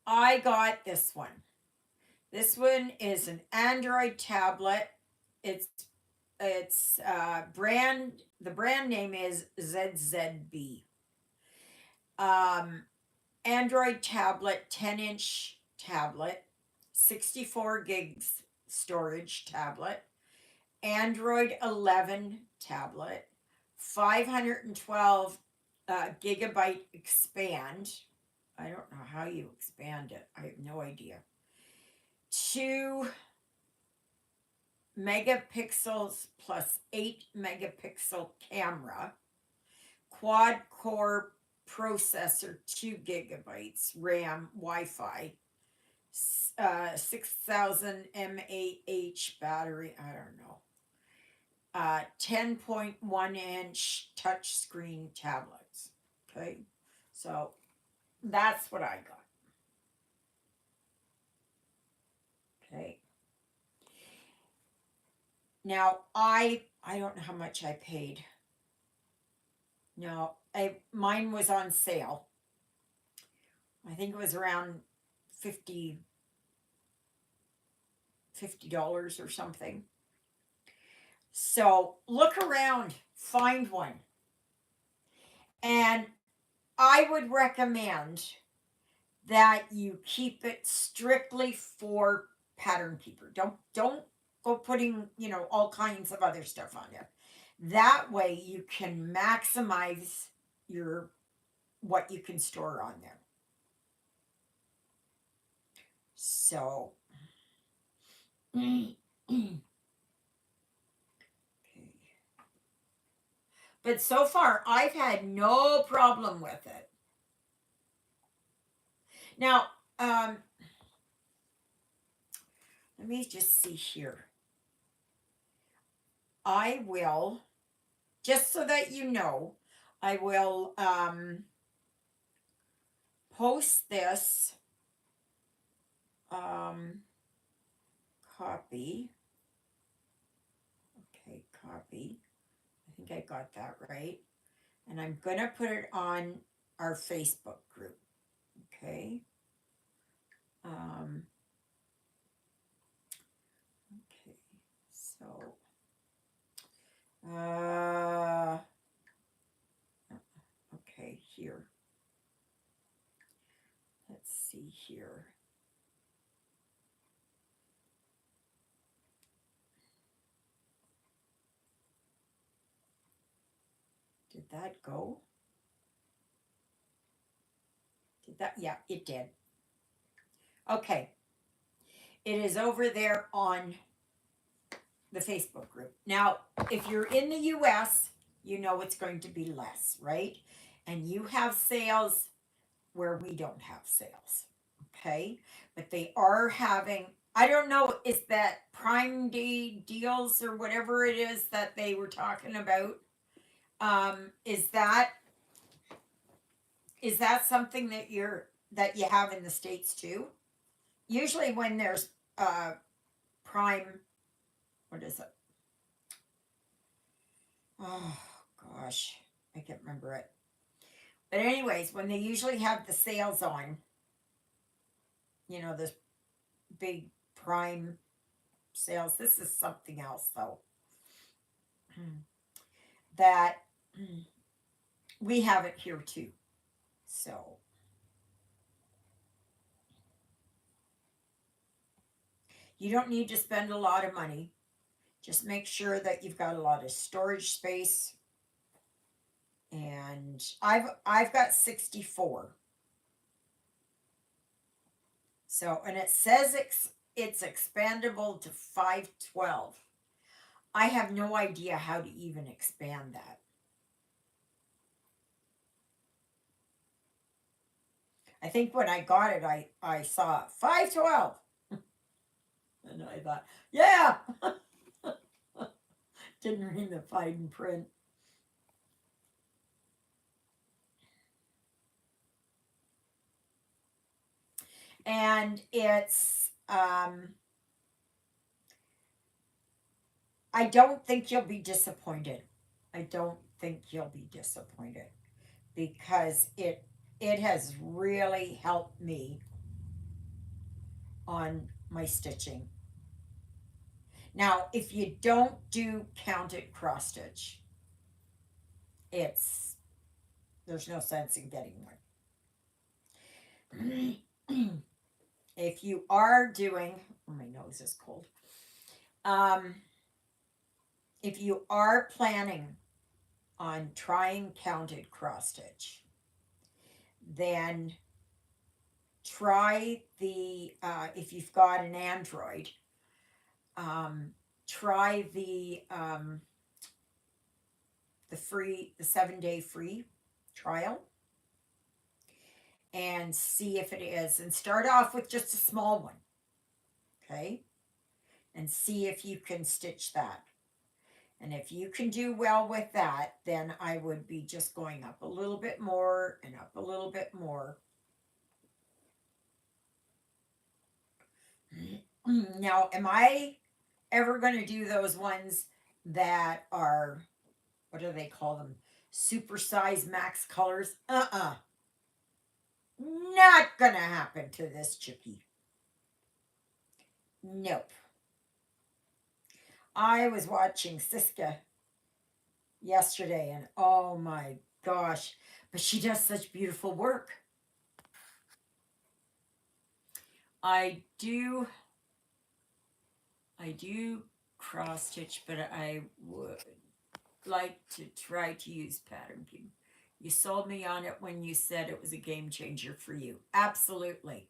I got this one. This one is an Android tablet. It's brand, the brand name is ZZB. Um Android tablet, 10-inch tablet, 64 gigs storage tablet, Android 11 tablet, 512 gigabyte expand. I don't know how you expand it. I have no idea. 2 megapixels plus 8 megapixel camera, quad core processor, 2 gigabytes RAM, Wi-Fi, 6,000 mAh battery. I don't know. 10.1-inch touchscreen tablets. Okay, so that's what I got. Okay. Now I don't know how much I paid. No, mine was on sale. I think it was around 50 $50 or something. So look around, find one. And I would recommend that you keep it strictly for pattern keeper. Don't go putting, all kinds of other stuff on there. That way you can maximize your what you can store on there. So okay. But so far I've had no problem with it. Now, let me just see here. I will, just so that you know, I will post this um, copy. Okay, copy. I think I got that right. And I'm going to put it on our Facebook group. Okay. Um, okay. So, okay, here. Let's see here. Did that go? Did that? Yeah, it did. Okay. It is over there on the Facebook group. Now, if you're in the US, you know it's going to be less, right? And you have sales where we don't have sales. Okay? But they are having, I don't know, is that Prime Day deals or whatever it is that they were talking about? Is that something that you have in the States too? Usually when there's Prime, what is it? Oh gosh, I can't remember it. But anyways, when they usually have the sales on, this big Prime sales. This is something else though. That we have it here too. So you don't need to spend a lot of money. Just make sure that you've got a lot of storage space. And I've got 64. So, and it says it's expandable to 512. I have no idea how to even expand that. I think when I got it, I saw 512. And I thought, yeah, didn't read the fine print. And I don't think you'll be disappointed. I don't think you'll be disappointed because it has really helped me on my stitching. Now, if you don't do counted cross stitch, it's there's no sense in getting one. If you are doing, oh, my nose is cold. Um, if you are planning on trying counted cross stitch, then try the if you've got an Android, um, try the 7-day free trial and see if it is, and start off with just a small one, okay, and see if you can stitch that. And if you can do well with that, then I would be just going up a little bit more and up a little bit more. Now, am I ever going to do those ones that are, what do they call them? Supersize max colors? Not going to happen to this chickie. Nope. I was watching Siska yesterday and oh my gosh, but she does such beautiful work. I do cross stitch, but I would like to try to use pattern cube. You sold me on it when you said it was a game changer for you. Absolutely.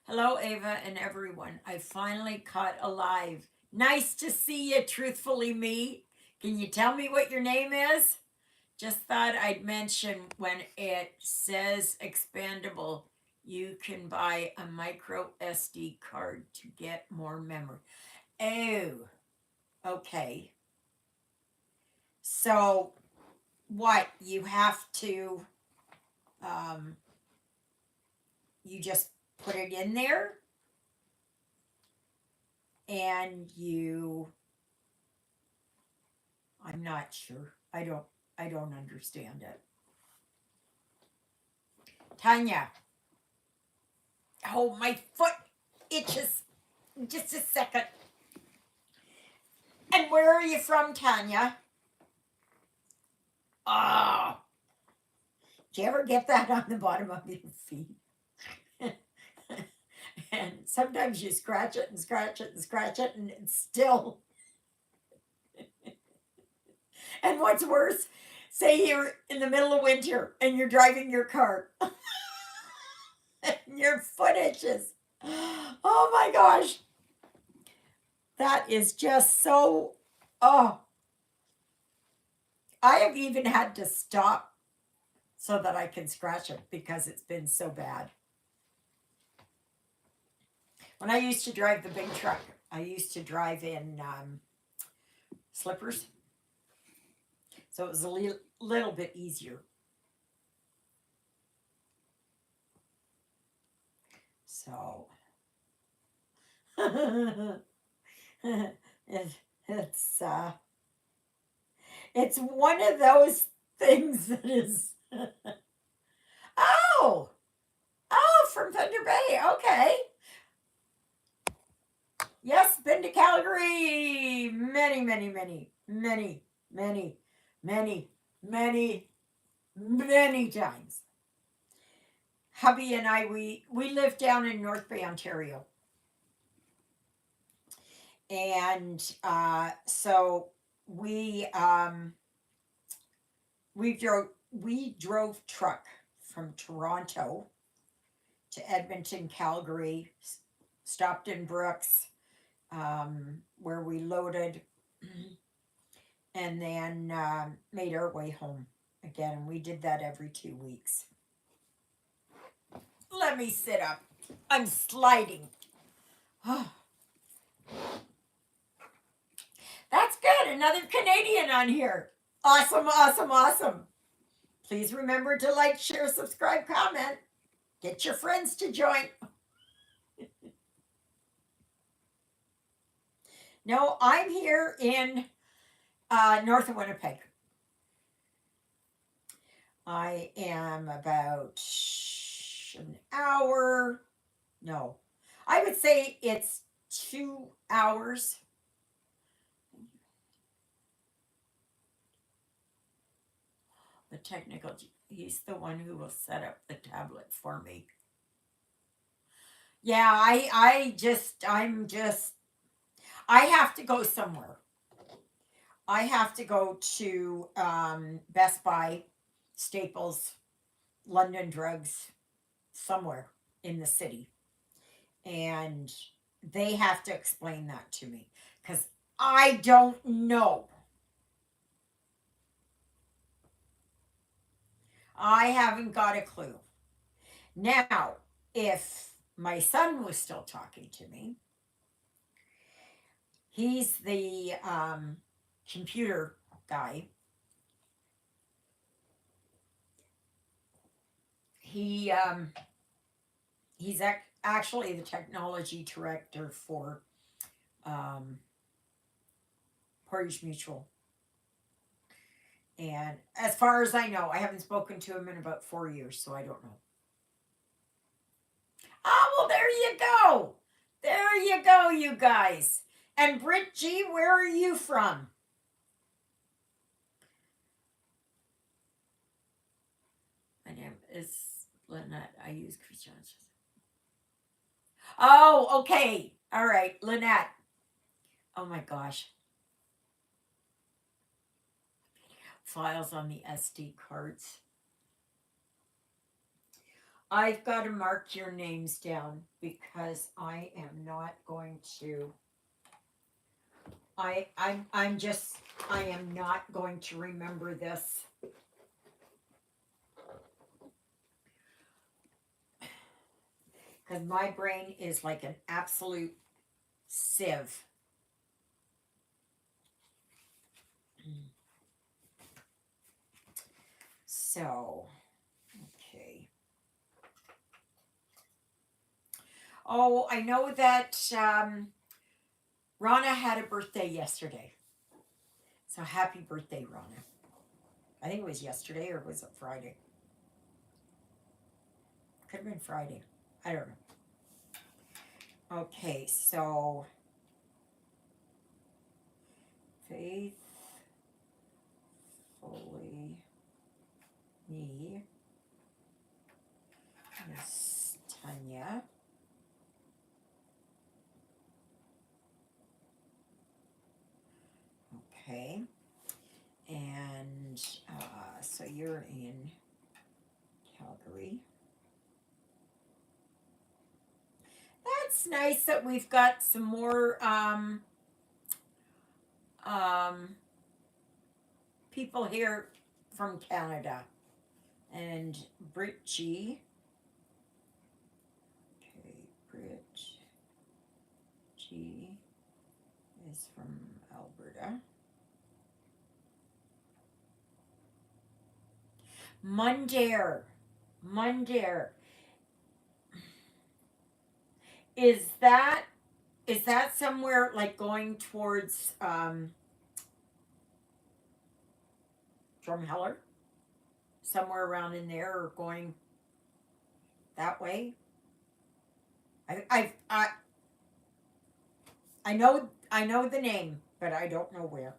Hello, Ava and everyone. I finally caught a live. Nice to see you, truthfully me. Can you tell me what your name is? Just thought I'd mention when it says expandable, you can buy a micro SD card to get more memory. Oh, okay. So what you have to you just put it in there and I'm not sure. I don't understand it. Tanya. Oh, my foot itches. Just a second. And where are you from, Tanya? Oh. Do you ever get that on the bottom of your feet? And sometimes you scratch it and scratch it and scratch it, and it's still. And what's worse, say you're in the middle of winter and you're driving your car, and your foot itches. Oh my gosh. That is just so. Oh. I have even had to stop so that I can scratch it because it's been so bad. When I used to drive the big truck, I used to drive in slippers. So it was a little bit easier. So it's it's one of those things that is. Oh, from Thunder Bay. Okay. Yes, been to Calgary many, many, many, many, many, many, many, many times. Hubby and I, we live down in North Bay, Ontario, and so we we drove truck from Toronto to Edmonton, Calgary, stopped in Brooks, where we loaded, and then made our way home again. And we did that every 2 weeks. Let me sit up. I'm sliding. That's good. Another Canadian on here. Awesome, awesome, awesome. Please remember to like, share, subscribe, comment. Get your friends to join. No, I'm here in north of Winnipeg. I am about an hour. No, I would say it's 2 hours. The technical, he's the one who will set up the tablet for me. Yeah, I have to go somewhere. I have to go to Best Buy, Staples, London Drugs, somewhere in the city. And they have to explain that to me because I don't know. I haven't got a clue. Now, if my son was still talking to me, he's the computer guy. He he's actually the technology director for um, Portage Mutual. And as far as I know, I haven't spoken to him in about 4 years, so I don't know. Oh, well, there you go. There you go, you guys. And Britt G, where are you from? My name is Lynette. I use Christians. Oh, okay. All right, Lynette. Oh my gosh. Files on the SD cards. I've got to mark your names down because I am not going to. I am not going to remember this. Because my brain is like an absolute sieve. So, okay. Oh, I know that Rana had a birthday yesterday. So happy birthday, Rana. I think it was yesterday or was it Friday? Could have been Friday. I don't know. Okay, so faithfully me is Tanya. Okay. And so you're in Calgary. That's nice that we've got some more people here from Canada. And Brit G. Okay, Brit G is from Alberta. Mundare. Mundare. Is that somewhere like going towards Drumheller? Somewhere around in there or going that way? I know the name, but I don't know where.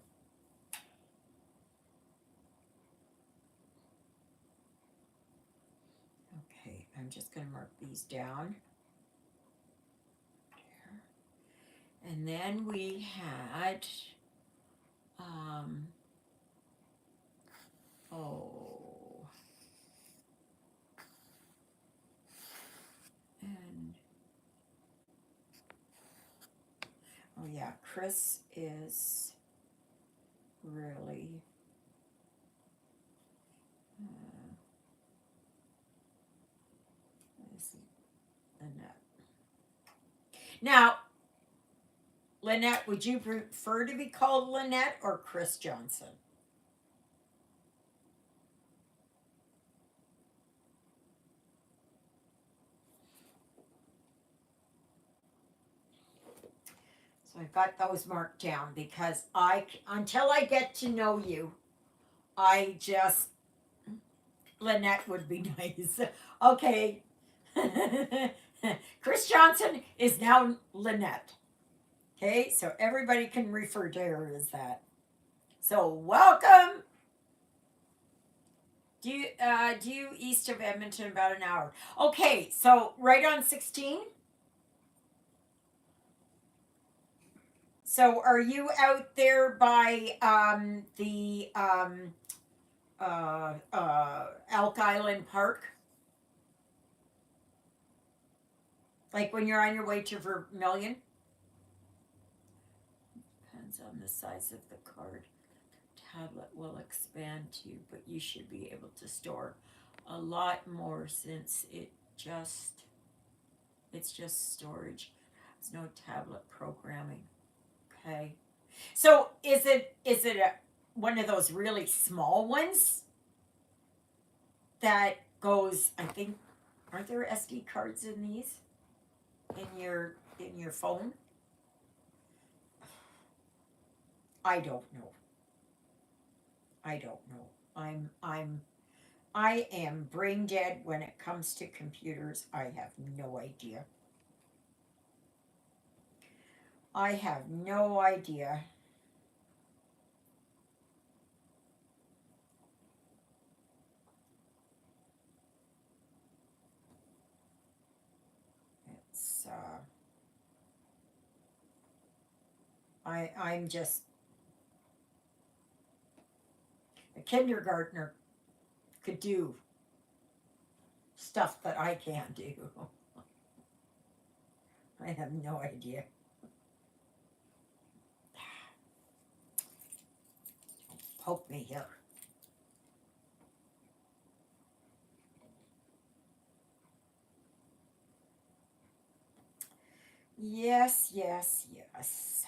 Okay, I'm just gonna mark these down. And then we had oh, and oh yeah, Chris is really Lynette. Now, Lynette, would you prefer to be called Lynette or Chris Johnson? So I've got those marked down because until I get to know you, I just, Lynette would be nice. Okay. Chris Johnson is now Lynette. Okay, so everybody can refer to her as that. So welcome. Do you east of Edmonton about an hour? Okay, so right on 16. So are you out there by the Elk Island Park? Like when you're on your way to Vermilion? Depends on the size of the card. Tablet will expand to, but you should be able to store a lot more since it's just storage. There's no tablet programming. Okay. So is it one of those really small ones that goes, I think, aren't there SD cards in these in your phone? I don't know. I don't know. I am brain dead when it comes to computers. I have no idea. I have no idea. It's I'm just a kindergartner could do stuff that I can't do. I have no idea. Poke me here. Yes, yes, yes.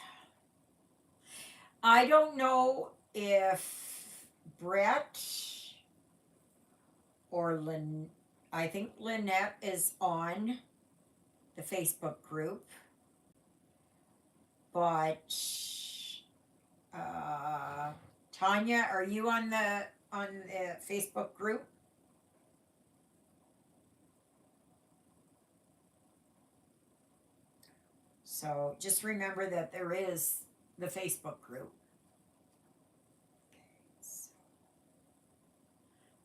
I don't know if Brett or I think Lynette is on the Facebook group, but Tanya, are you on the Facebook group? So just remember that there is the Facebook group. So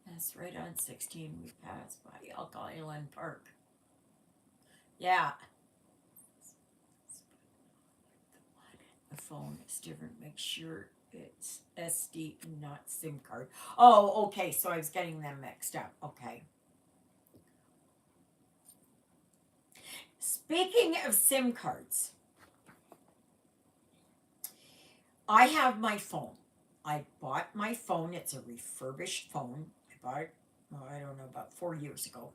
that's right on 16. We passed by Elk Island Park. Yeah. The phone is different. Make sure it's SD, not SIM card. Oh, okay. So I was getting them mixed up. Okay. Speaking of SIM cards, I have my phone. I bought my phone. It's a refurbished phone. I bought it, well, I don't know, about 4 years ago.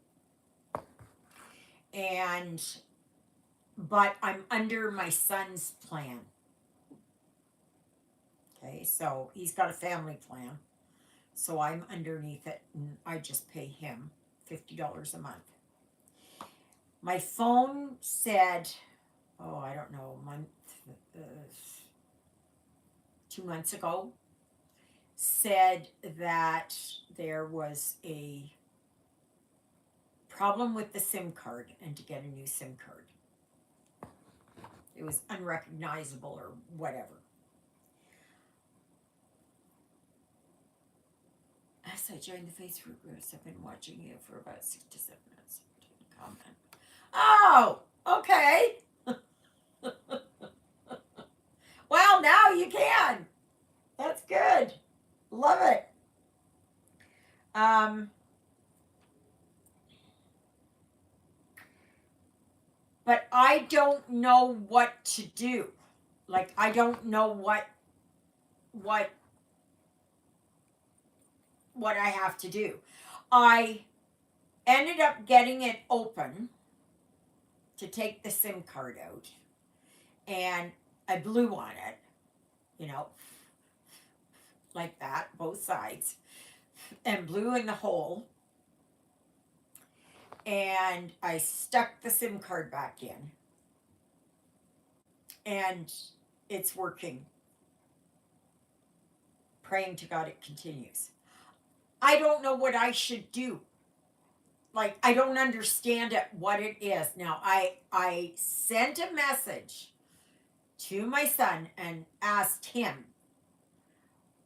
But I'm under my son's plan. Okay, so he's got a family plan. So I'm underneath it and I just pay him $50 a month. My phone said, oh, I don't know, a month, 2 months ago, said that there was a problem with the SIM card and to get a new SIM card. It was unrecognizable or whatever. As I joined the Facebook groups, I've been watching you for about 6 to 7 minutes. Comment. Oh, okay. Well, now you can. That's good. Love it. But I don't know what to do. Like I don't know what I have to do. I ended up getting it open to take the SIM card out, and I blew on it, you know, like that, both sides, and blew in the hole, and I stuck the SIM card back in, and it's working. Praying to God it continues. I don't know what I should do. Like, I don't understand it, what it is. Now, I sent a message to my son and asked him,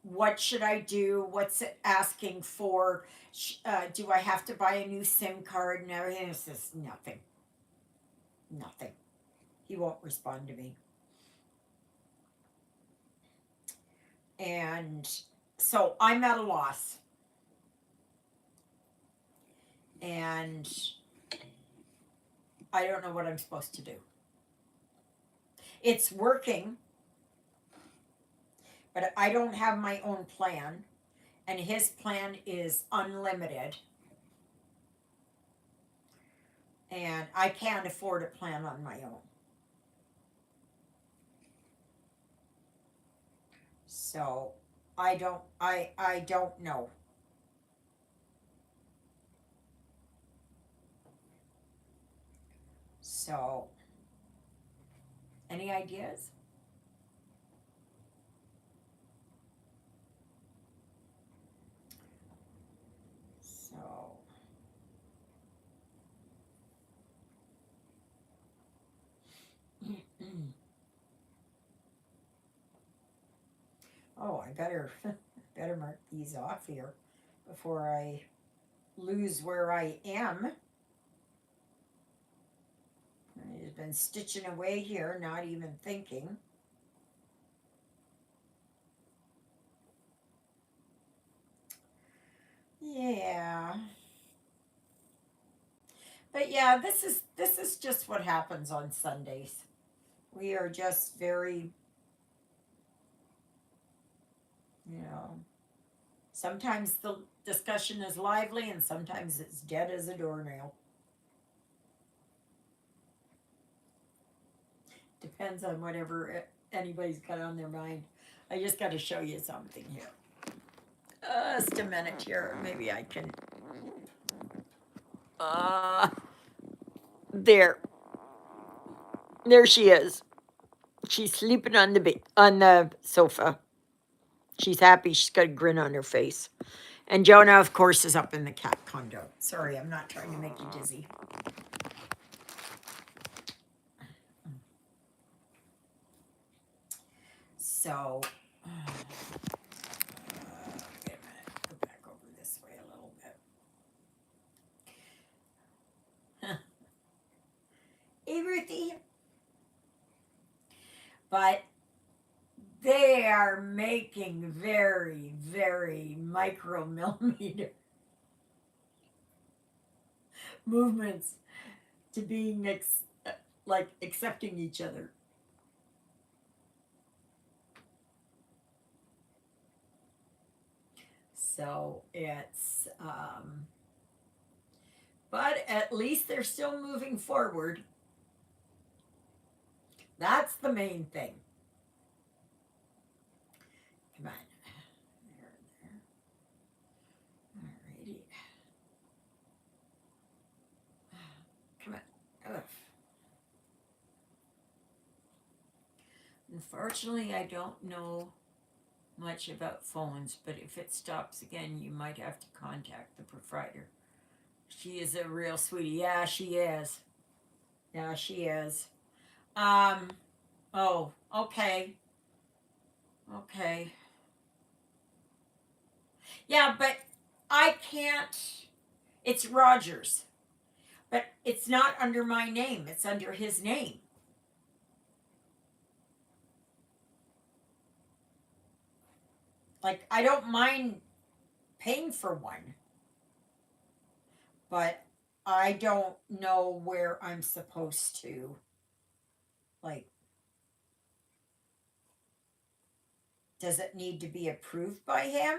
what should I do? What's it asking for? Do I have to buy a new SIM card and everything? It says nothing. Nothing. He won't respond to me. And so I'm at a loss. And I don't know what I'm supposed to do. It's working, but I don't have my own plan. And his plan is unlimited. And I can't afford a plan on my own. So I don't know. So any ideas? So oh, I better better mark these off here before I lose where I am. I've been stitching away here, not even thinking. Yeah. But yeah, this is just what happens on Sundays. We are just very, you know, sometimes the discussion is lively and sometimes it's dead as a doornail. Depends on whatever anybody's got on their mind. I just got to show you something here. Just a minute here. Maybe I can. Uh, there. There she is. She's sleeping on the sofa. She's happy. She's got a grin on her face. And Jonah, of course, is up in the cat condo. Sorry, I'm not trying to make you dizzy. So, wait a minute. Go back over this way a little bit. Hey, Ruthie. But they are making very, very micromillimeter movements to being like accepting each other. So it's, but at least they're still moving forward. That's the main thing. Come on. There, there. Alrighty. Come on. Ugh. Unfortunately, I don't know much about phones, but if it stops again, you might have to contact the provider. She is a real sweetie. Yeah, she is. Yeah, she is. Um, oh, okay. Okay. Yeah, but I can't. It's Rogers, but it's not under my name, it's under his name. Like, I don't mind paying for one, but I don't know where I'm supposed to, like, does it need to be approved by him?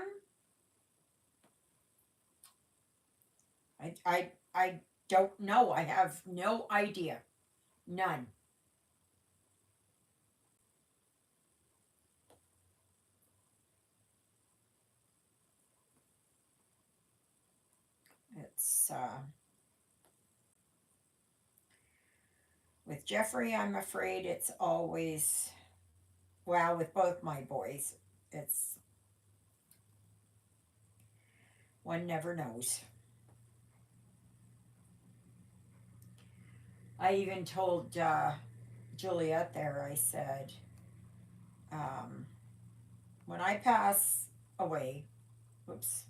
I don't know. I have no idea. None. It's with Jeffrey, I'm afraid it's always, well, with both my boys, it's one never knows. I even told Juliet there, I said, um, when I pass away, whoops,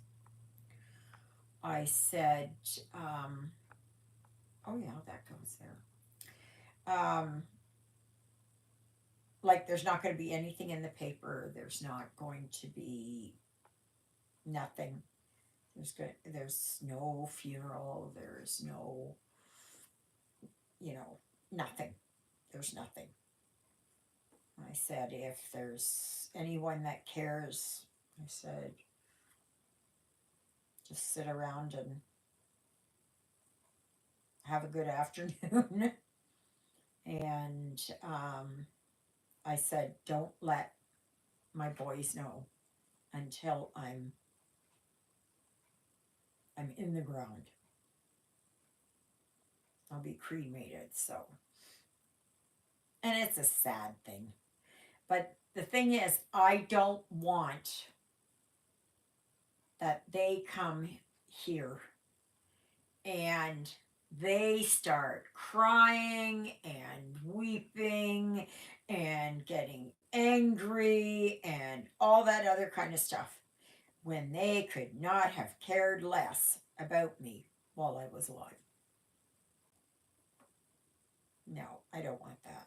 I said, um, oh yeah, that goes there. Like there's not going to be anything in the paper. There's not going to be nothing. There's no funeral. There's no, nothing. There's nothing. I said, if there's anyone that cares, I said, just sit around and have a good afternoon. And I said, don't let my boys know until I'm in the ground. I'll be cremated. So, and it's a sad thing. But the thing is, I don't want that they come here and they start crying and weeping and getting angry and all that other kind of stuff when they could not have cared less about me while I was alive. No, I don't want that.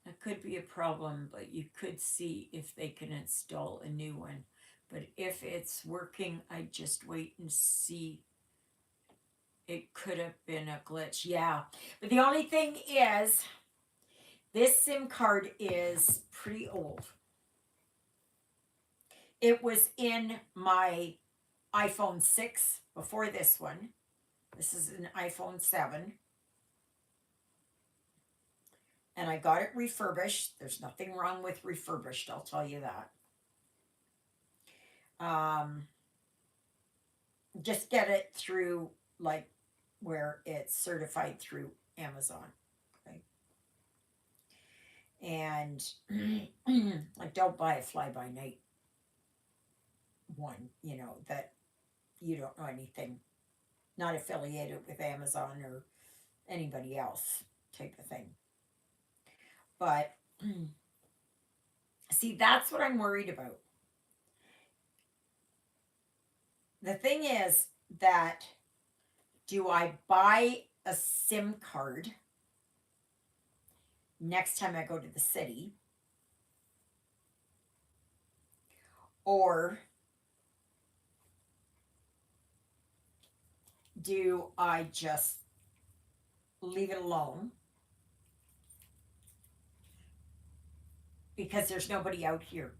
That could be a problem, but you could see if they can install a new one. But if it's working, I just wait and see. It could have been a glitch. Yeah. But the only thing is, this SIM card is pretty old. It was in my iPhone 6 before this one. This is an iPhone 7. And I got it refurbished. There's nothing wrong with refurbished, I'll tell you that. Just get it through, like, where it's certified through Amazon. Okay. And like, don't buy a fly by night one, that you don't know anything, not affiliated with Amazon or anybody else type of thing. But see, that's what I'm worried about. The thing is that, do I buy a SIM card next time I go to the city? Or do I just leave it alone? Because there's nobody out here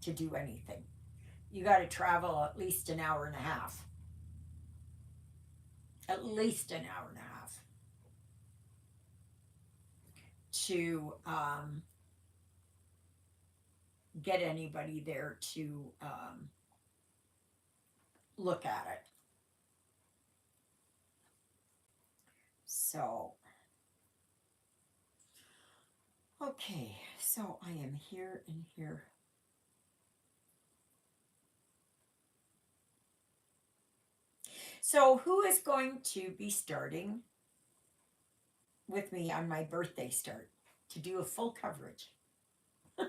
to do anything. You got to travel at least an hour and a half. At least an hour and a half to get anybody there to look at it. So, okay, so I am here and here. So, who is going to be starting with me on my birthday start to do a full coverage? And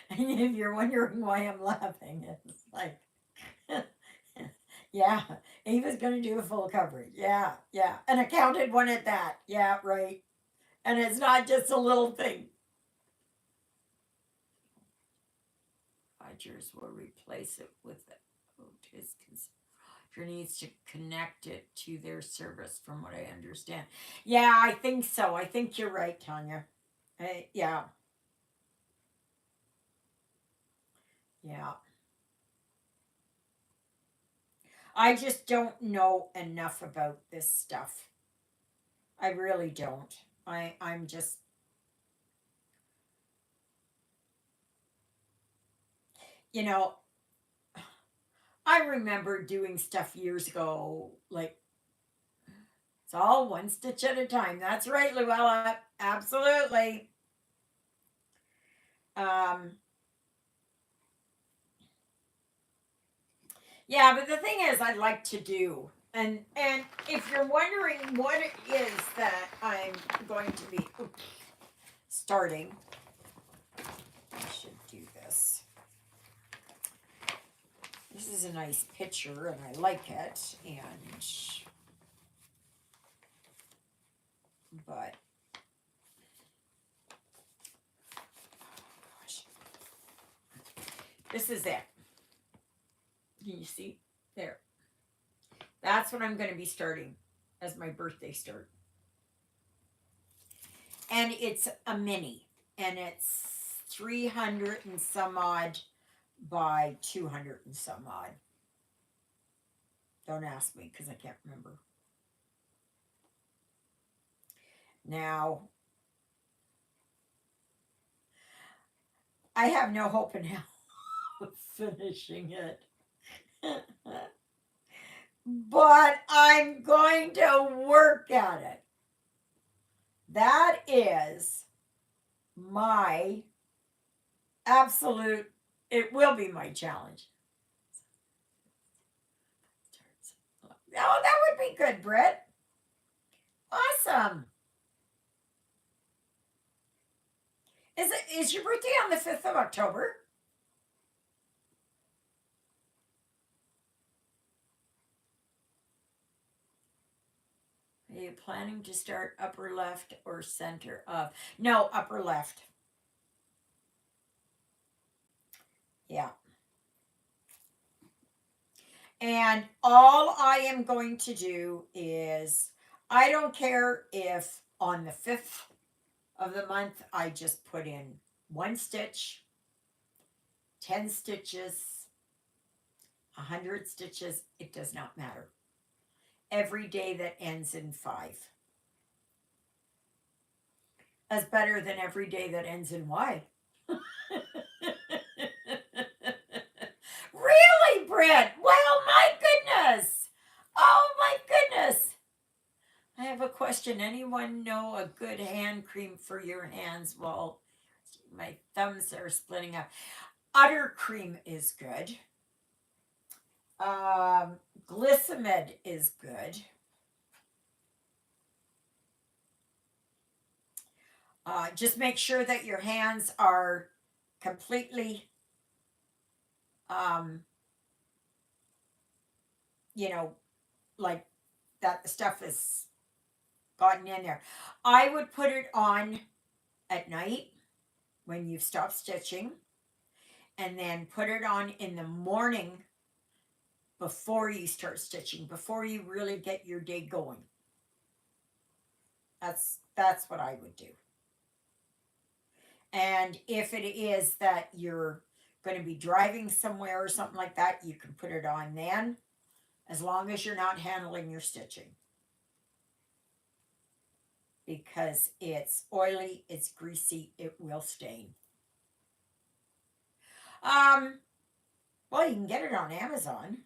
if you're wondering why I'm laughing, it's like, yeah, he was going to do a full coverage. Yeah, yeah. An accounted one at that. Yeah, right. And it's not just a little thing. Rogers will replace it with his needs to connect it to their service, from what I understand. Yeah, I think so. I think you're right, Tanya. Yeah. Yeah. I just don't know enough about this stuff. I really don't. I'm just, you know, I remember doing stuff years ago, like it's all one stitch at a time. That's right, Luella. Absolutely. Um, yeah, but the thing is, I'd like to do, and if you're wondering what it is that I'm going to be starting, I should do this. This is a nice picture, and I like it, and but gosh, this is it. Can you see there? That's what I'm going to be starting as my birthday start. And it's a mini, and it's 300 and some odd by 200 and some odd. Don't ask me because I can't remember. Now, I have no hope in hell of finishing it. But I'm going to work at it. That is my absolute, it will be my challenge. Oh, that would be good, Britt. Awesome. Is your birthday on the 5th of October? Are you planning to start upper left or center of? No, upper left. Yeah. And all I am going to do is, I don't care if on the 5th of the month I just put in one stitch, 10 stitches, 100 stitches, it does not matter. Every day that ends in 5. That's better than every day that ends in Y. Really, Brett? Well, my goodness. Oh, my goodness. I have a question. Anyone know a good hand cream for your hands? Well, my thumbs are splitting up. Udder cream is good. Glycemid is good. Just make sure that your hands are completely, um, you know, like that the stuff is gotten in there. I would put it on at night when you've stopped stitching, and then put it on in the morning before you start stitching, before you really get your day going. That's what I would do. And if it is that you're going to be driving somewhere or something like that, you can put it on then, as long as you're not handling your stitching. Because it's oily, it's greasy, it will stain. Well, you can get it on Amazon.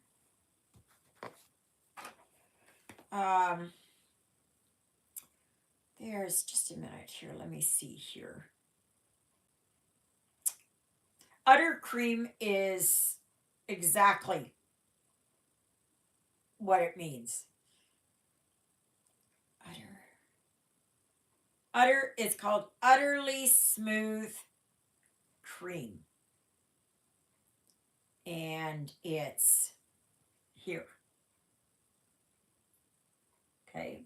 There's just a minute here. Let me see here. Udder cream is exactly what it means. Udder is called Utterly Smooth Cream. And it's here. Okay.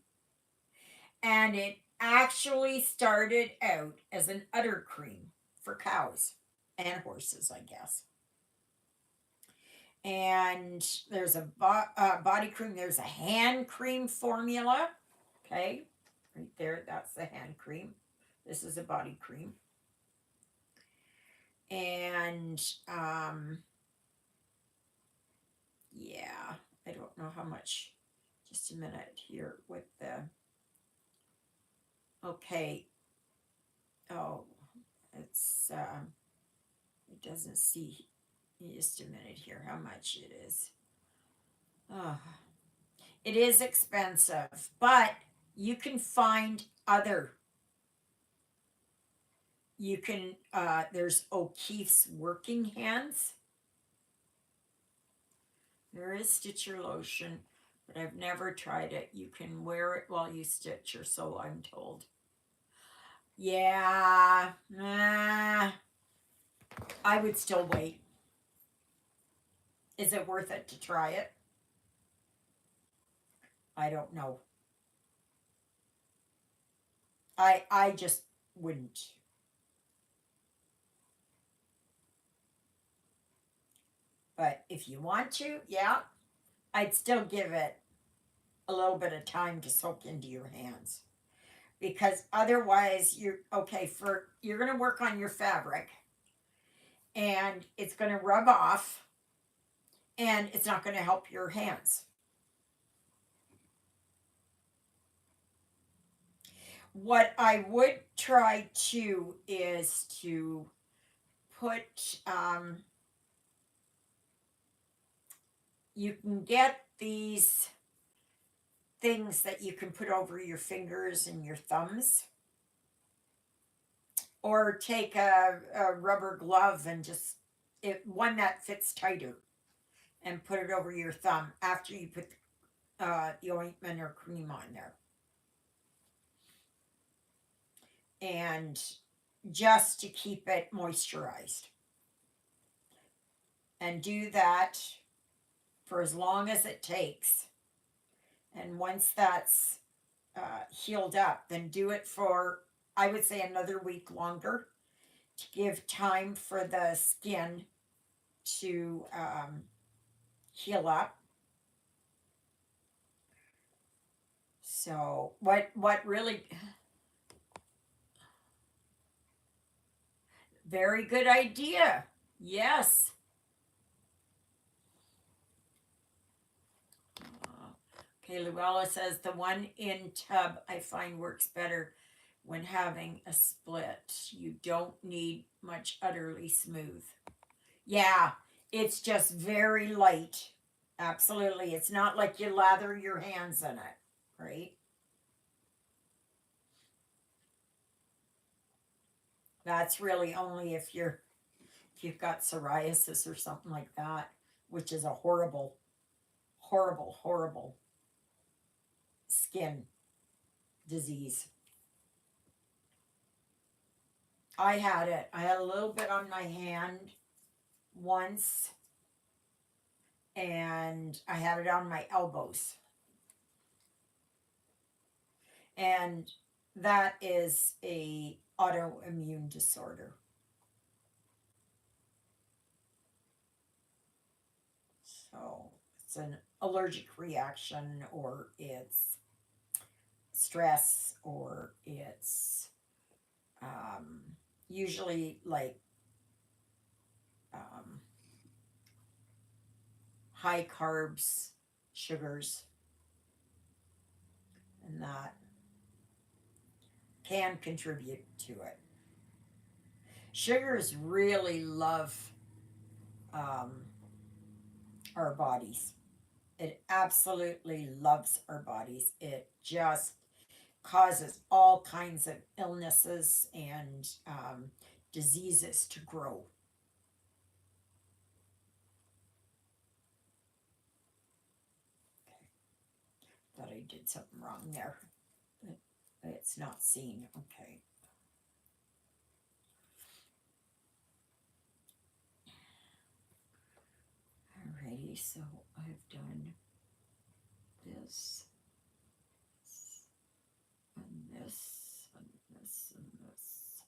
And it actually started out as an udder cream for cows and horses, I guess. And there's a body cream, there's a hand cream formula. Okay, right there, that's the hand cream. This is a body cream. And yeah, I don't know know how much. Just a minute here with the, okay. Oh, it's, it doesn't see, just a minute here, how much it is. Oh, it is expensive, but you can find other, you can, there's O'Keefe's Working Hands. There is Stitcher lotion, but I've never tried it. You can wear it while you stitch, or so I'm told. Yeah, I would still wait. Is it worth it to try it? I don't know. I just wouldn't. But if you want to, yeah, I'd still give it a little bit of time to soak into your hands. Because otherwise you're okay for you're going to work on your fabric and it's going to rub off and it's not going to help your hands. What I would try to is to put you can get these things that you can put over your fingers and your thumbs, or take a rubber glove and just one that fits tighter and put it over your thumb after you put the ointment or cream on there, and just to keep it moisturized, and do that for as long as it takes. And once that's healed up, then do it for, I would say, another week longer to give time for the skin to heal up. So what really, very good idea. Yes. Okay, Luella says the one in tub I find works better when having a split. You don't need much utterly smooth. Yeah, it's just very light. Absolutely. It's not like you lather your hands in it, right? That's really only if you've got psoriasis or something like that, which is a horrible, horrible, horrible skin disease. I had it. I had a little bit on my hand once, and I had it on my elbows. And that is a autoimmune disorder. So it's an allergic reaction, or it's stress, or it's um, usually like um, high carbs, sugars, and that can contribute to it. Sugars really love um, our bodies. It absolutely loves our bodies. It just causes all kinds of illnesses and diseases to grow. Thought I did something wrong there. It's not seen. Okay. Alrighty, so I've done this, and this, and this, and this.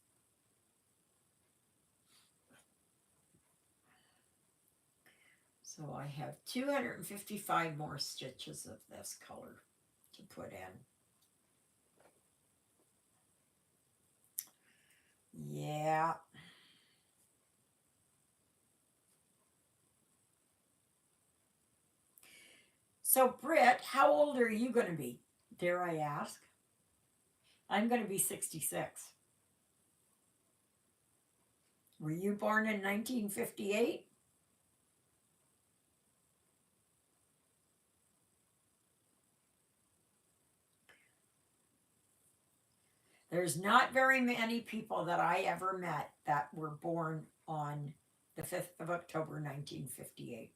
So I have 255 more stitches of this color to put in. Yeah. So, Britt, how old are you going to be? Dare I ask? I'm going to be 66. Were you born in 1958? There's not very many people that I ever met that were born on the 5th of October, 1958.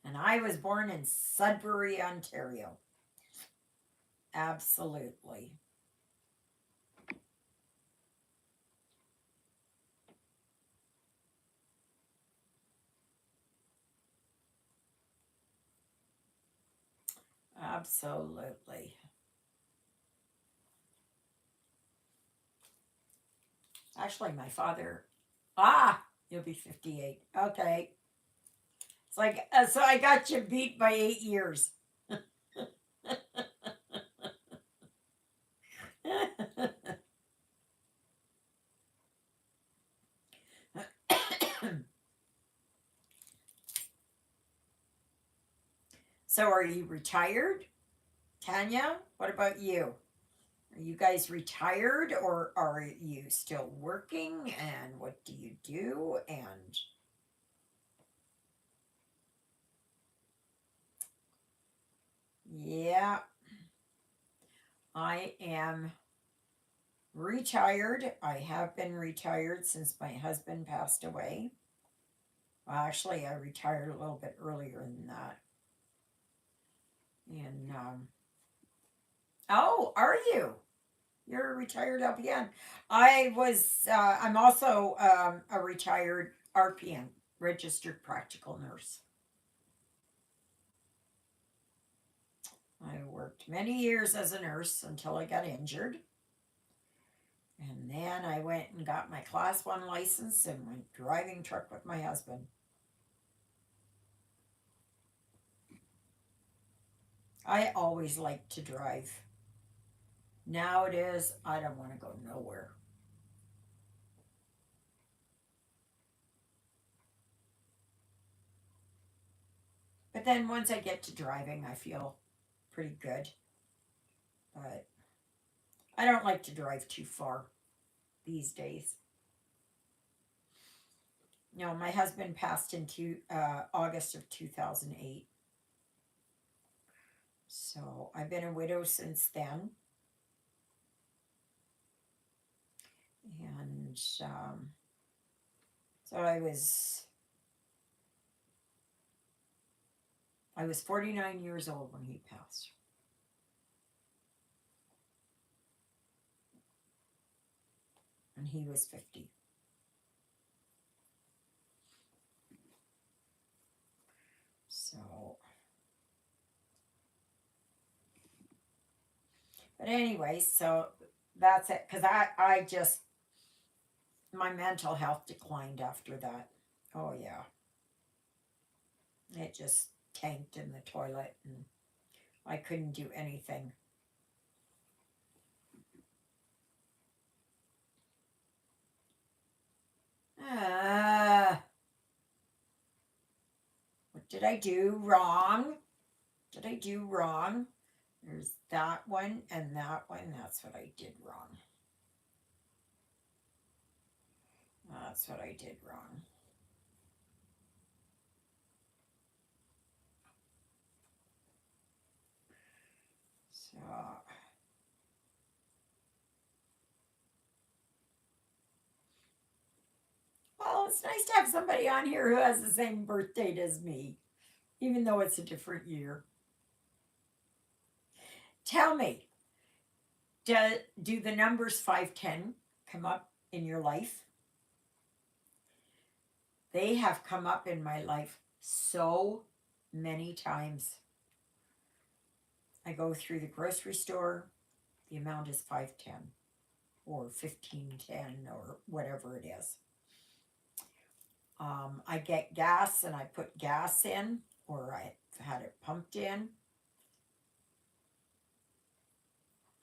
And I was born in Sudbury, Ontario. Absolutely. Absolutely. Actually, my father. You'll be 58. Okay. It's like, so I got you beat by 8 years. So, are you retired, Tanya? What about you? Are you guys retired or are you still working? And what do you do? And yeah, I am retired. I have been retired since my husband passed away. Well, actually, I retired a little bit earlier than that. And oh, are you? You're a retired LPN. I'm also a retired RPN, registered practical nurse. I worked many years as a nurse until I got injured. And then I went and got my class 1 license and went driving truck with my husband. I always liked to drive. Nowadays, I don't want to go nowhere. But then once I get to driving, I feel pretty good. But I don't like to drive too far these days. No, my husband passed in August of 2008. So I've been a widow since then. And so I was 49 years old when he passed. And he was 50. So, but anyway, so that's it. Because I just, my mental health declined after that. Oh, yeah. It just tanked in the toilet and I couldn't do anything. What did I do wrong? Did I do wrong? There's that one and that one. That's what I did wrong. That's what I did wrong. So, well, it's nice to have somebody on here who has the same birth date as me, even though it's a different year. Tell me, do the numbers 510 come up in your life? They have come up in my life so many times. I go through the grocery store, the amount is 510 or 1510 or whatever it is. I get gas and I put gas in, or I had it pumped in.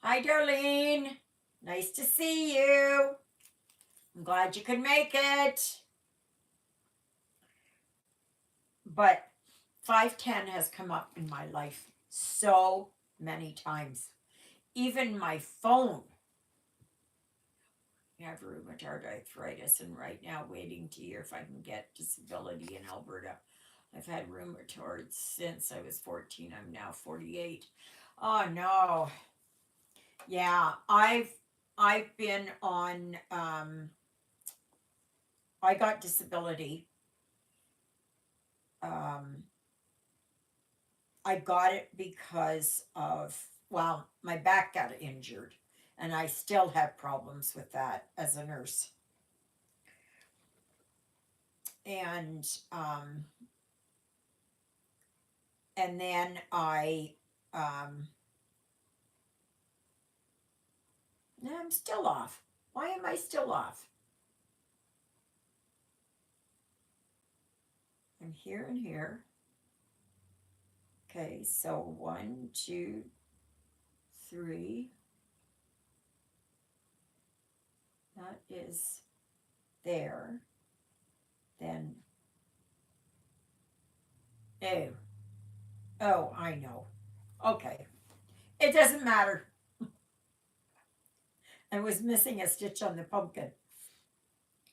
Hi, Darlene. Nice to see you. I'm glad you could make it. But 510 has come up in my life so many times. Even my phone. I have rheumatoid arthritis, and right now waiting to hear if I can get disability in Alberta. I've had rheumatoid since I was 14. I'm now 48. Oh no. Yeah, I've been on I got disability. Um I got it because of, well, my back got injured, and I still have problems with that as a nurse. And and then um I'm still off. Why am I still off? I'm here and here. Okay, so 1, 2, 3. That is there. Then, oh, oh, I know. Okay, it doesn't matter. I was missing a stitch on the pumpkin.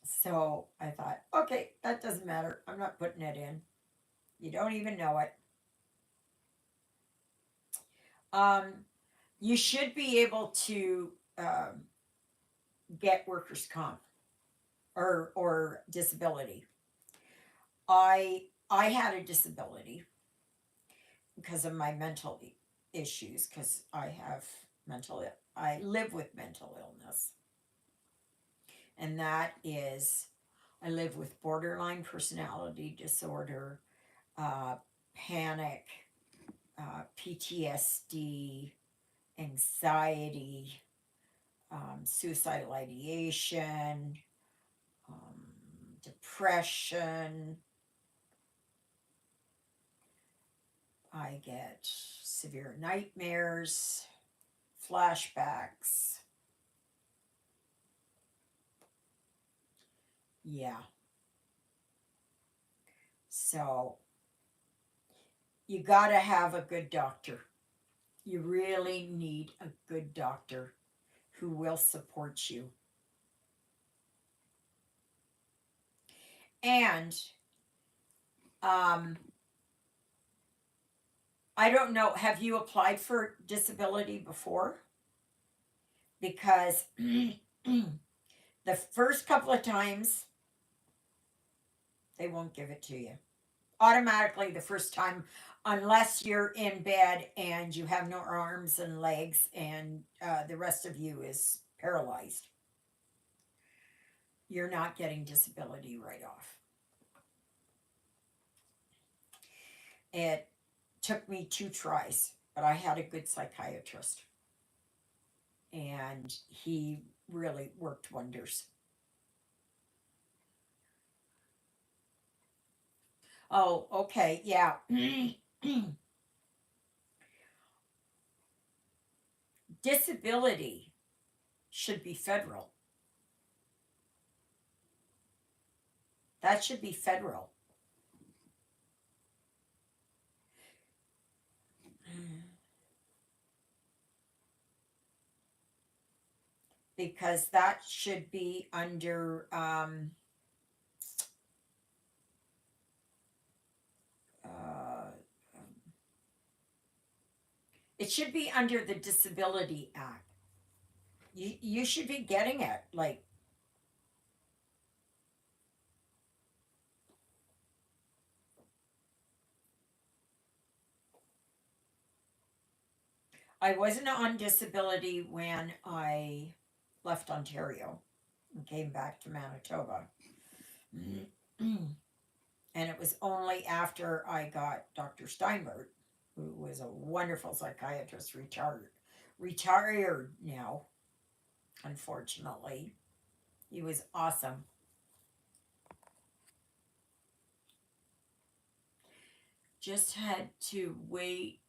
So I thought, okay, that doesn't matter. I'm not putting it in. You don't even know it. Um, you should be able to get workers' comp or disability. I had a disability because of my mental issues, because I live with mental illness, and that is, I live with borderline personality disorder, uh, panic, PTSD, anxiety, suicidal ideation, um, depression. I get severe nightmares, flashbacks. Yeah. So you got to have a good doctor. You really need a good doctor who will support you. And um, I don't know, have you applied for disability before? Because the first couple of times, they won't give it to you. Automatically, the first time, unless you're in bed and you have no arms and legs, and the rest of you is paralyzed, you're not getting disability right off. It took me 2 tries, but I had a good psychiatrist, and he really worked wonders. Oh, okay, yeah. Disability should be federal. That should be federal. Because that should be under uh, it should be under the Disability Act. You should be getting it. Like, I wasn't on disability when I left Ontario and came back to Manitoba. And it was only after I got Dr. Steinberg, who was a wonderful psychiatrist, retired now, unfortunately. He was awesome. Just had to wait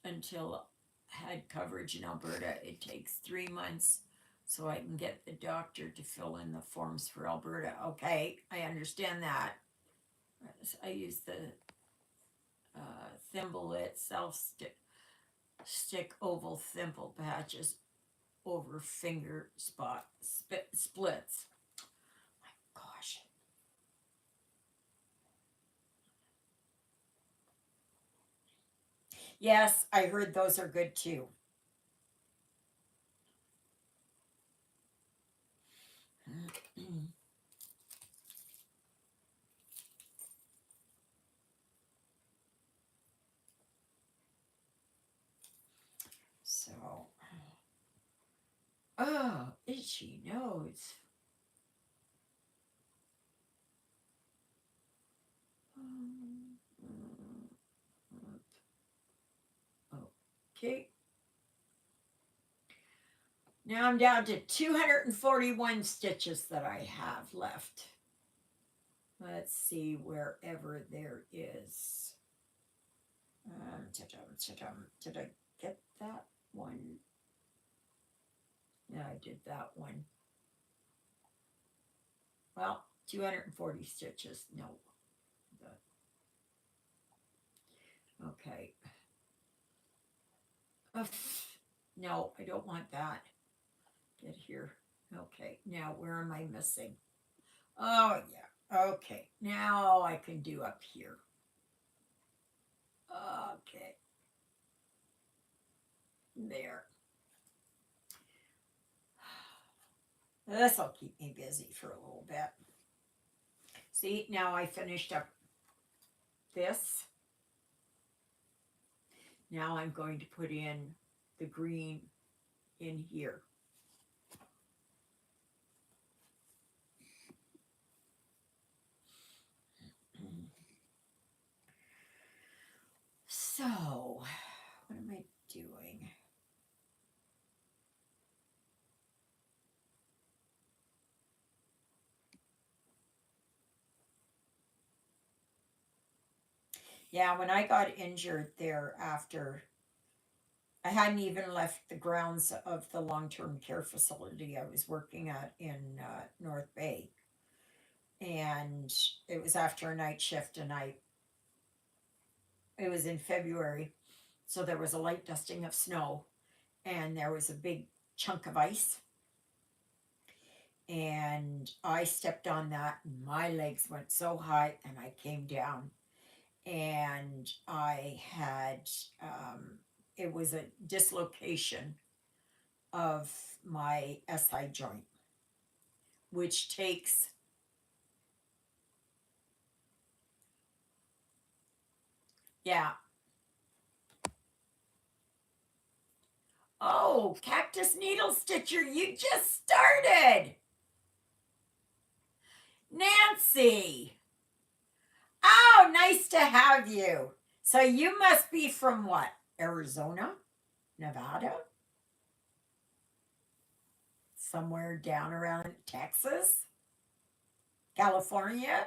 until I had coverage in Alberta. It takes 3 months so I can get the doctor to fill in the forms for Alberta. Okay, I understand that. I use the Thimblelit stick oval thimble patches over finger splits. Gosh. Yes, I heard those are good too. So, oh, itchy nose. Okay. Now I'm down to 241 stitches that I have left. Let's see wherever there is. Did I get that one? Yeah, I did that one. Well, 240 stitches. No. Okay. No, I don't want that. Get here. Okay, now where am I missing? Oh, yeah. Okay, now I can do up here. Okay. There. This will keep me busy for a little bit. See, now I finished up this. Now I'm going to put in the green in here. So, what am I doing? Yeah, when I got injured there after, I hadn't even left the grounds of the long-term care facility I was working at in North Bay. And it was after a night shift, and it was in February, so there was a light dusting of snow, and there was a big chunk of ice, and I stepped on that, and my legs went so high, and I came down, and I had it was a dislocation of my SI joint, which takes, yeah. Oh, cactus needle stitcher, you just started. Nancy. Oh, nice to have you. So you must be from what? Arizona? Nevada? Somewhere down around Texas? California?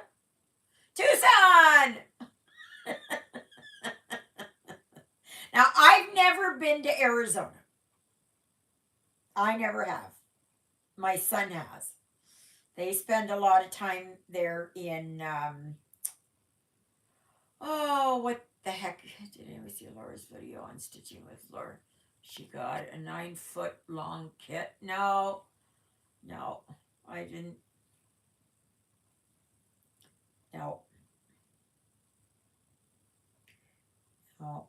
Tucson! Now, I've never been to Arizona. I never have. My son has. They spend a lot of time there in, oh, what the heck? Did anyone see Laura's video on stitching with Laura? She got a 9-foot long kit. No, I didn't. No, no.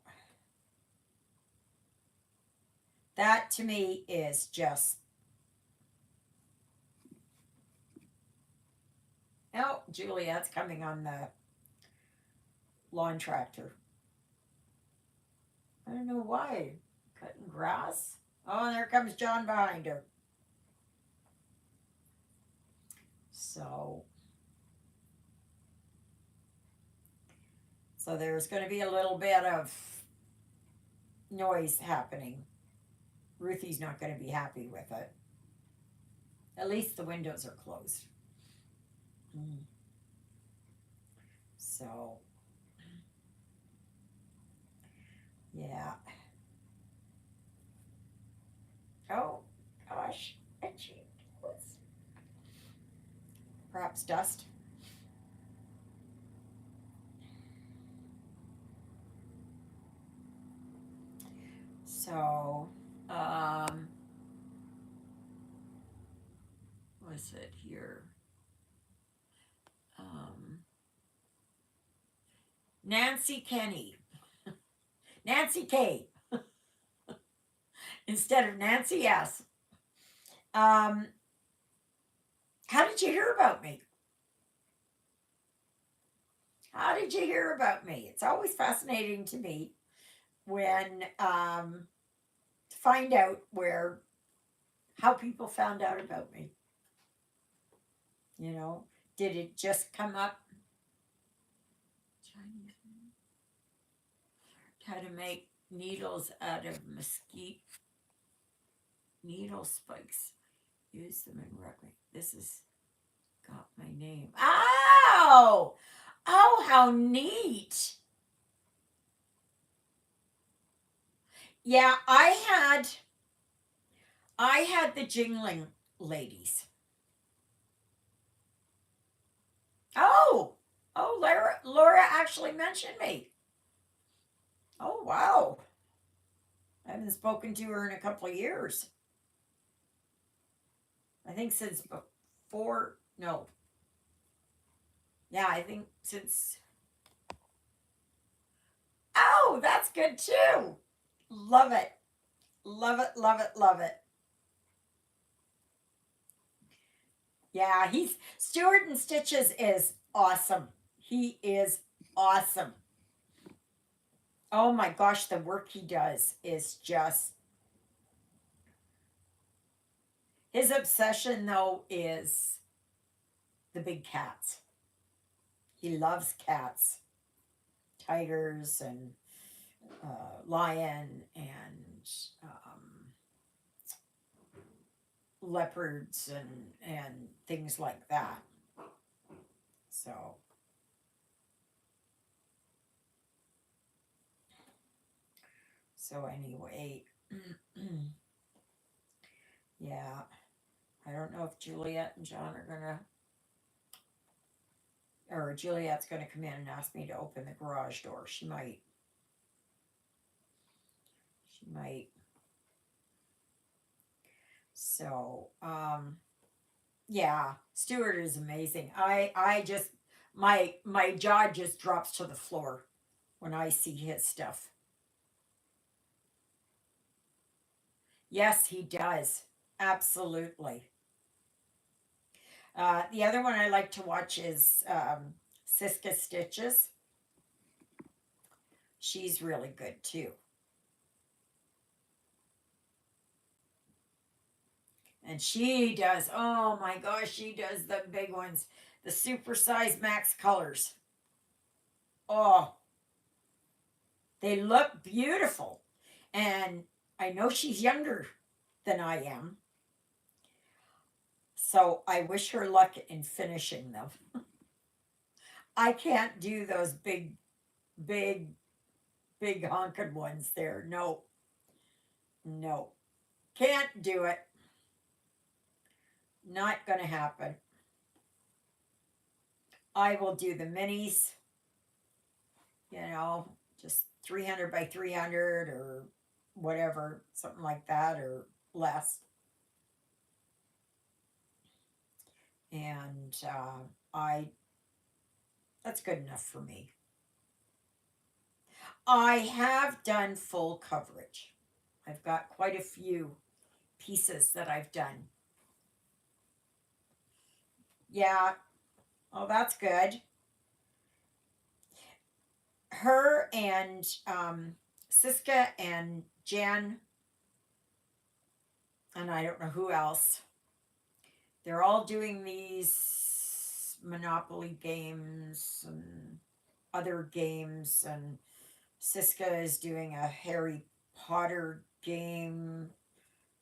That to me is just, oh, Juliet's coming on the lawn tractor. I don't know why. Cutting grass. Oh, and there comes John behind her. So there's going to be a little bit of noise happening. Ruthie's not going to be happy with it. At least the windows are closed. So, yeah. Oh, gosh. Itchy. Perhaps dust. So, um, was it here? Um, Nancy Kenny, Nancy K, instead of Nancy S. Um, how did you hear about me? How did you hear about me? It's always fascinating to me when to find out where how people found out about me. You know, did it just come up? Chinese how to make needles out of mesquite needle spikes. Use them in rubbing. This has got my name. Oh, oh, how neat! Yeah, I had the jingling ladies. Oh, oh, Laura actually mentioned me. Oh, wow. I haven't spoken to her in a couple of years. I think since before, no. Yeah, I think since, oh, that's good too. Love it. Love it, love it, love it. Yeah, Stuart and Stitches is awesome. He is awesome. Oh my gosh, the work he does is just, his obsession though is the big cats. He loves cats, tigers, and lion, and leopards, and things like that. So anyway, yeah, I don't know if Juliet and John are gonna, or Juliet's gonna come in and ask me to open the garage door. She might. She might. So, yeah, Stuart is amazing. I just my jaw just drops to the floor when I see his stuff. Yes, he does. Absolutely. The other one I like to watch is Siska Stitches. She's really good too. And she does, oh my gosh, she does the big ones, the super size max colors. Oh, they look beautiful. And I know she's younger than I am. So I wish her luck in finishing them. I can't do those big, big honking ones there. No, no. Can't do it. Not going to happen. I will do the minis, just 300 by 300 or whatever, something like that, or less. And that's good enough for me. I have done full coverage. I've got quite a few pieces that I've done. Yeah, oh, that's good. Her and Siska and Jen, and I don't know who else. They're all doing these Monopoly games and other games, and Siska is doing a Harry Potter game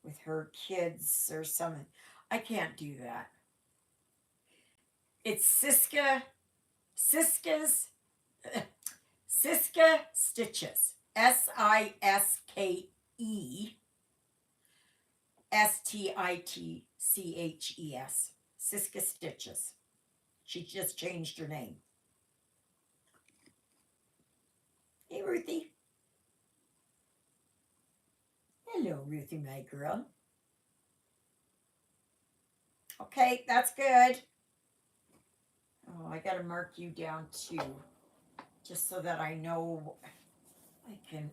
with her kids or something. I can't do that. It's Siska's, Siska Stitches. SISKESTITCHES. Siska Stitches. She just changed her name. Hey, Ruthie. Ruthie, my girl. Okay, that's good. Oh, I got to mark you down too, just so that I know I can.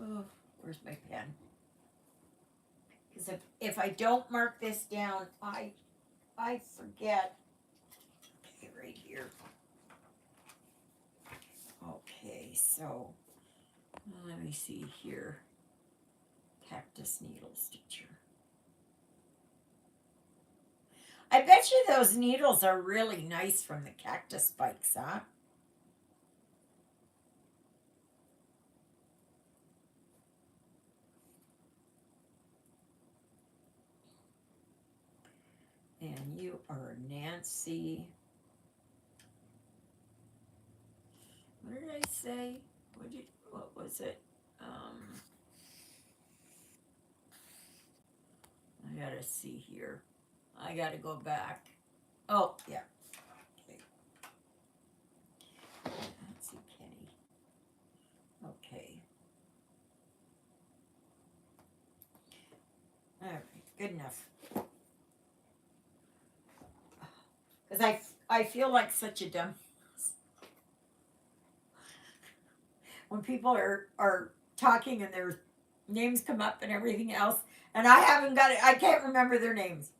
Oh, where's my pen? Because if I don't mark this down, I forget. Okay, right here. Okay, so let me see here. Cactus needle stitcher. I bet you those needles are really nice from the cactus spikes, huh? And you are Nancy. What did I say? What was it? I gotta see here. I gotta go back. Oh, yeah. Okay. Nancy Kenny. Okay. All right. Good enough. Because I feel like such a dumb when people are talking and their names come up and everything else, and I haven't got it. I can't remember their names.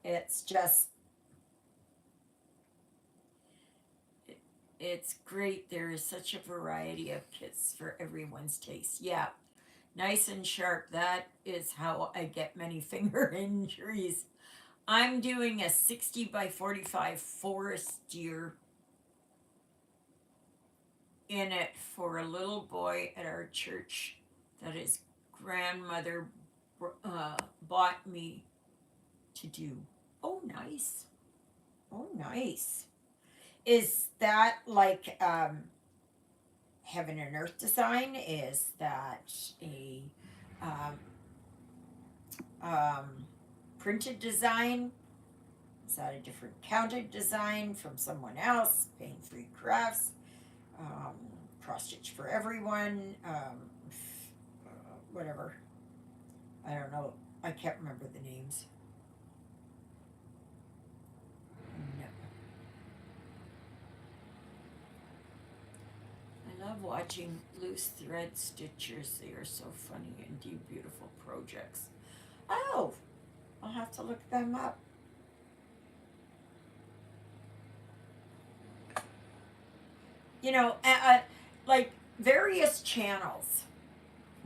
It's just it's great. There is such a variety of kits for everyone's taste. Yeah, nice and sharp. That is how I get many finger injuries. I'm doing a 60 by 45 forest deer in it for a little boy at our church that his grandmother bought me to do. Oh, nice. Oh, nice. Is that like heaven and earth design? Is that a um, um, printed design? Is that a different counted design from someone else? Pain free crafts, um, cross stitch for everyone, whatever. I don't know. I can't remember the names. No. I love watching loose thread stitchers. They are so funny and do beautiful projects. Oh, I'll have to look them up. You know, like various channels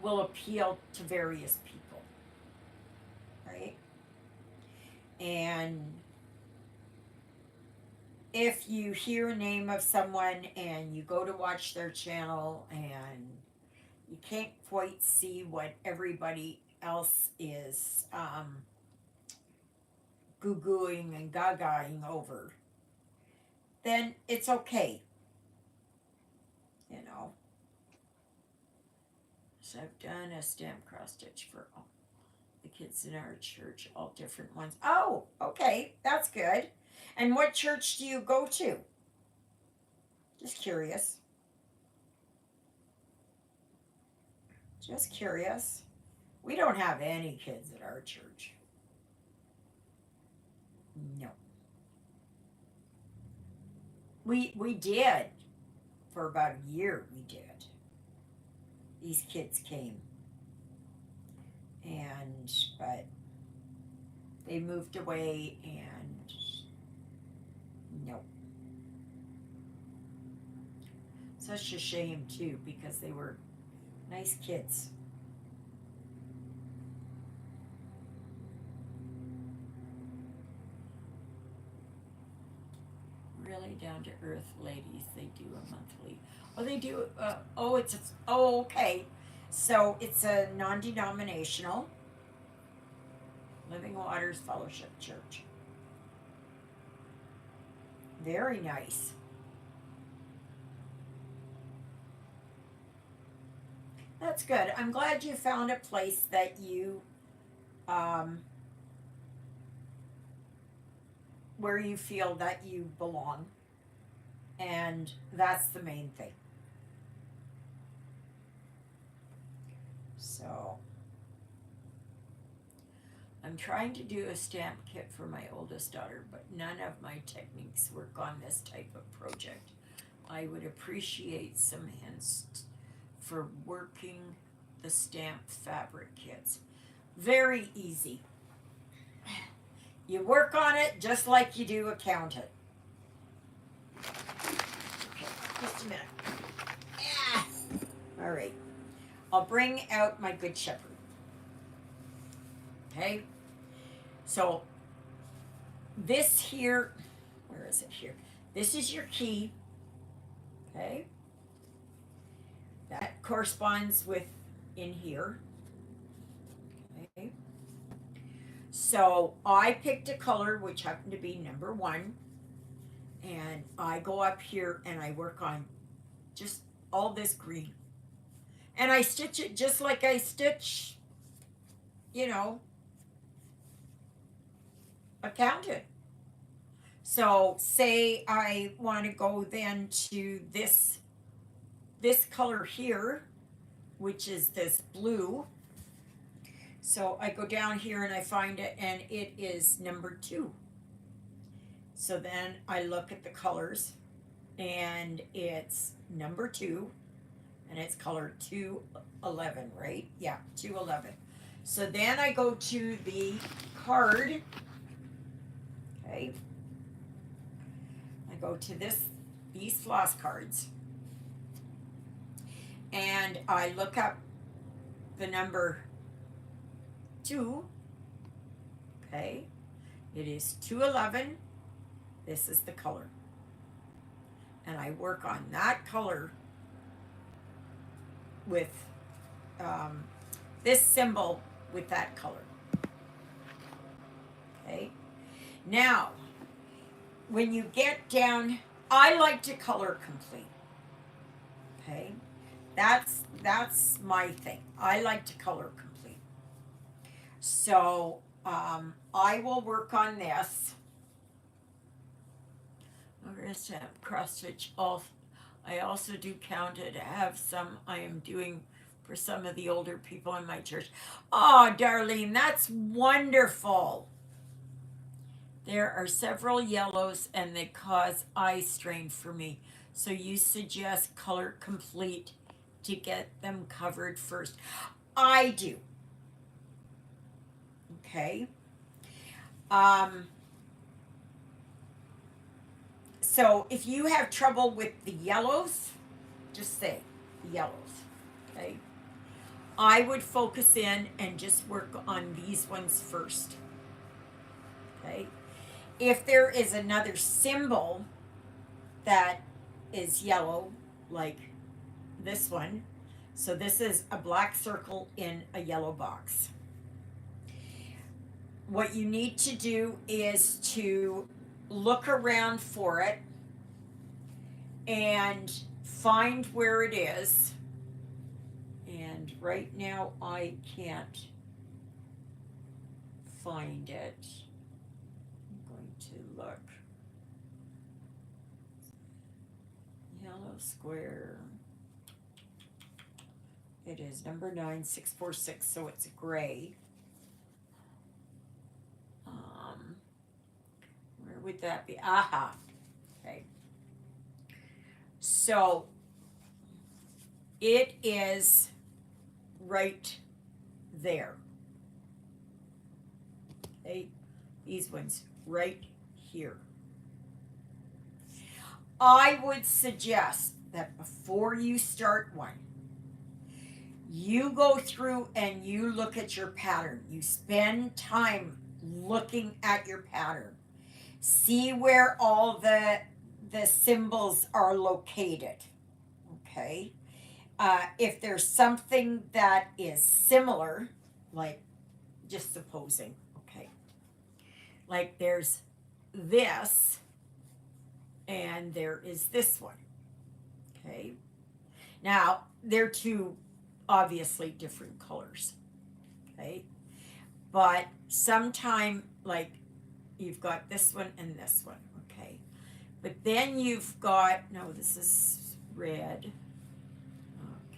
will appeal to various people, right? And if you hear a name of someone and you go to watch their channel and you can't quite see what everybody else is goo gooing and gagaing over, then it's okay, you know. So I've done a stamp cross stitch for all the kids in our church, all different ones. Oh, okay, that's good. And what church do you go to? Just curious. Just curious. We don't have any kids at our church. No. We did for about a year. We did. These kids came, and but they moved away, and no. Such a shame too, because they were nice kids. Really down to earth ladies. They do a monthly. Oh, they do. Oh, okay. So it's a non-denominational Living Waters Fellowship Church. Very nice. That's good. I'm glad you found a place that you, um, where you feel that you belong And that's the main thing. So I'm trying to do a stamp kit for my oldest daughter, but none of my techniques work on this type of project. I would appreciate some hints for working the stamp fabric kits. Very easy. You work on it just like you do accountant. Okay, just a minute. Ah, all right. I'll bring out my Good Shepherd. Okay. So this here, where is it here? This is your key. Okay. That corresponds with in here. Okay. So I picked a color which happened to be number 1. And I go up here and I work on just all this green. And I stitch it just like I stitch, you know, accountant. So say I want to go then to this color here, which is this blue. So I go down here and I find it, and it is number 2. So then I look at the colors, and it's number 2, and it's color 211, right? Yeah, 211. So then I go to the card. Okay. I go to these floss cards, and I look up the number 2. Okay. It is 211. This is the color. And I work on that color with this symbol with that color. Okay. Now, when you get down, I like to color complete. Okay. That's my thing. I like to color complete. So I will work on this. We're going to cross stitch all. I also do counted. I have some I am doing for some of the older people in my church. Oh, Darlene, that's wonderful. There are several yellows and they cause eye strain for me. So you suggest color complete to get them covered first. I do. Okay. So if you have trouble with the yellows, just say yellows. Okay. I would focus in and just work on these ones first. Okay. If there is another symbol that is yellow, like this one, so this is a black circle in a yellow box. What you need to do is to look around for it and find where it is. And right now I can't find it. I'm going to look. Yellow square. It is number 9646, so it's gray. Where would that be? Aha. Okay. So it is right there. Okay. These ones right here. I would suggest that before you start one, you go through and you look at your pattern. You spend time looking at your pattern. See where all the symbols are located. Okay. If there's something that is similar, like just supposing, okay, like there's this and there is this one. Okay. Now they're two obviously different colors. Okay. But sometime like you've got this one and this one, okay? But then you've got, no, this is red.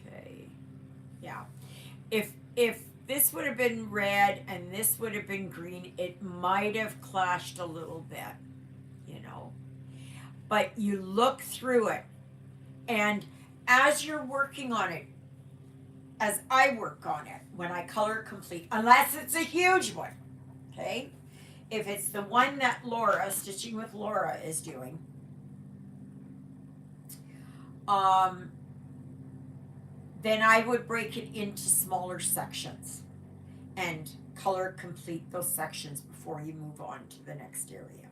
Okay. Yeah. If this would have been red and this would have been green, it might have clashed a little bit, you know. But you look through it, and as you're working on it, as I work on it, when I color complete, unless it's a huge one, okay? If it's the one that Laura, Stitching with Laura, is doing, um, then I would break it into smaller sections and color complete those sections before you move on to the next area.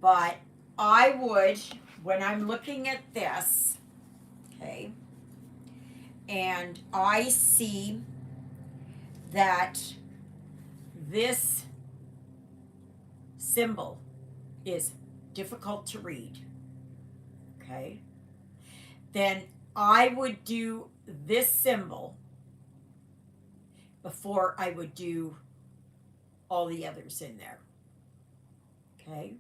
But I would, when I'm looking at this, okay, and I see that this symbol is difficult to read, okay, then I would do this symbol before I would do all the others in there, okay?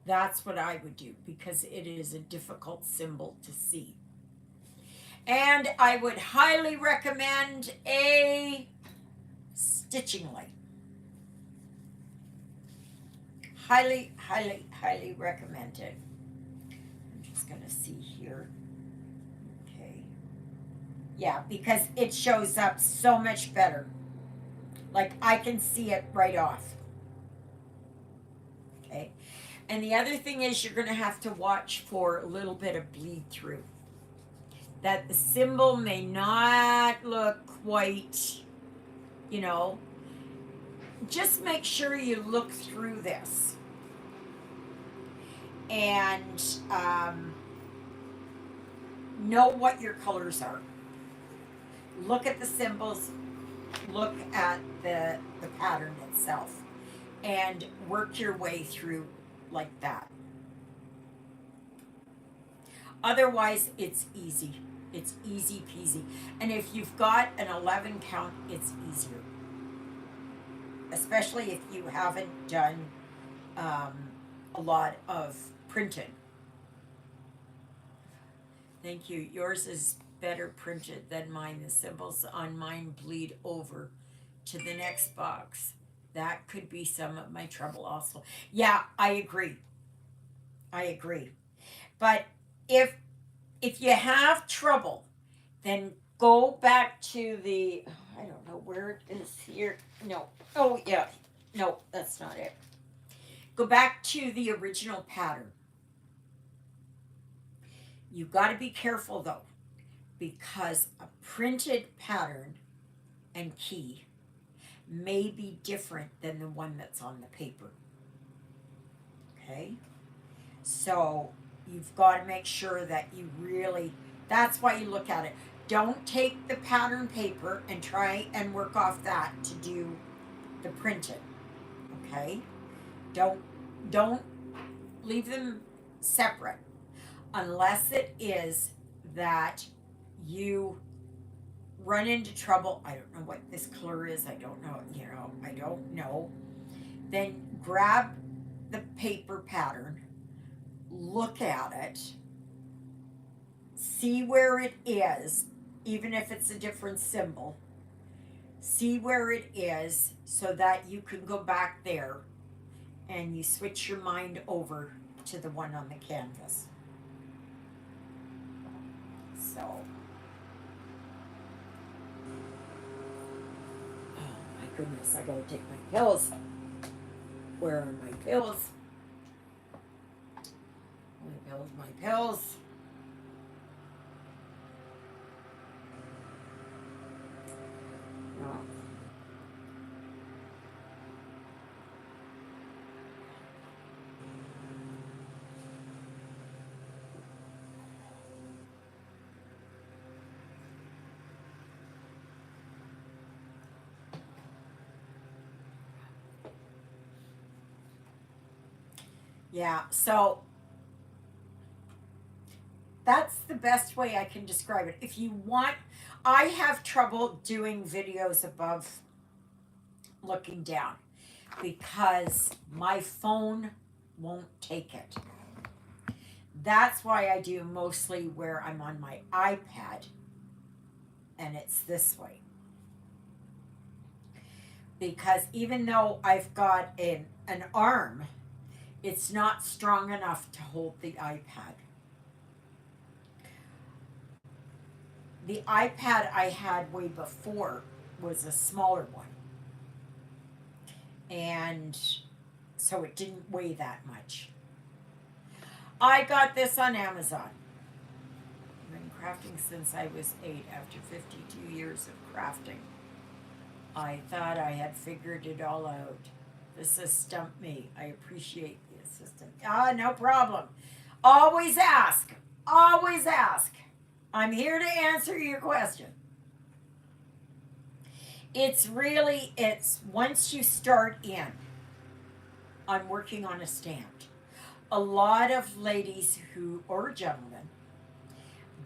That's what I would do because it is a difficult symbol to see. And I would highly recommend a stitching light. Highly, highly, highly recommend it. I'm just gonna see here. Okay. Yeah, because it shows up so much better. Like I can see it right off. Okay. And the other thing is you're gonna have to watch for a little bit of bleed through. That the symbol may not look quite, you know, just make sure you look through this and know what your colors are. Look at the symbols, look at the pattern itself, and work your way through like that. Otherwise, it's easy. It's easy peasy. And if you've got an 11 count, it's easier. Especially if you haven't done a lot of printing. Thank you. Yours is better printed than mine. The symbols on mine bleed over to the next box. That could be some of my trouble also. Yeah, I agree. I agree. But if if you have trouble, then go back to the, I don't know where it is here. No. Oh yeah. No, that's not it. Go back to the original pattern. You've got to be careful though, because a printed pattern and key may be different than the one that's on the paper. Okay? So you've got to make sure that you really, that's why you look at it. Don't take the pattern paper and try and work off that to do the printed. Okay? Don't leave them separate unless it is that you run into trouble. I don't know what this color is. I don't know, I don't know. Then grab the paper pattern, look at it, see where it is, even if it's a different symbol. See where it is so that you can go back there and you switch your mind over to the one on the canvas. So, oh my goodness, I gotta take my pills. Where are my pills? My pills. Oh. Yeah, so that's the best way I can describe it. If you want, I have trouble doing videos above looking down because my phone won't take it. That's why I do mostly where I'm on my iPad and it's this way. Because even though I've got an arm, it's not strong enough to hold the iPad. The iPad I had way before was a smaller one, and so it didn't weigh that much. I got this on Amazon. I've been crafting since I was 8 after 52 years of crafting. I thought I had figured it all out. This has stumped me. I appreciate the assistance. No problem. Always ask. Always ask. I'm here to answer your question. It's once you start in, I'm working on a stand. A lot of ladies or gentlemen,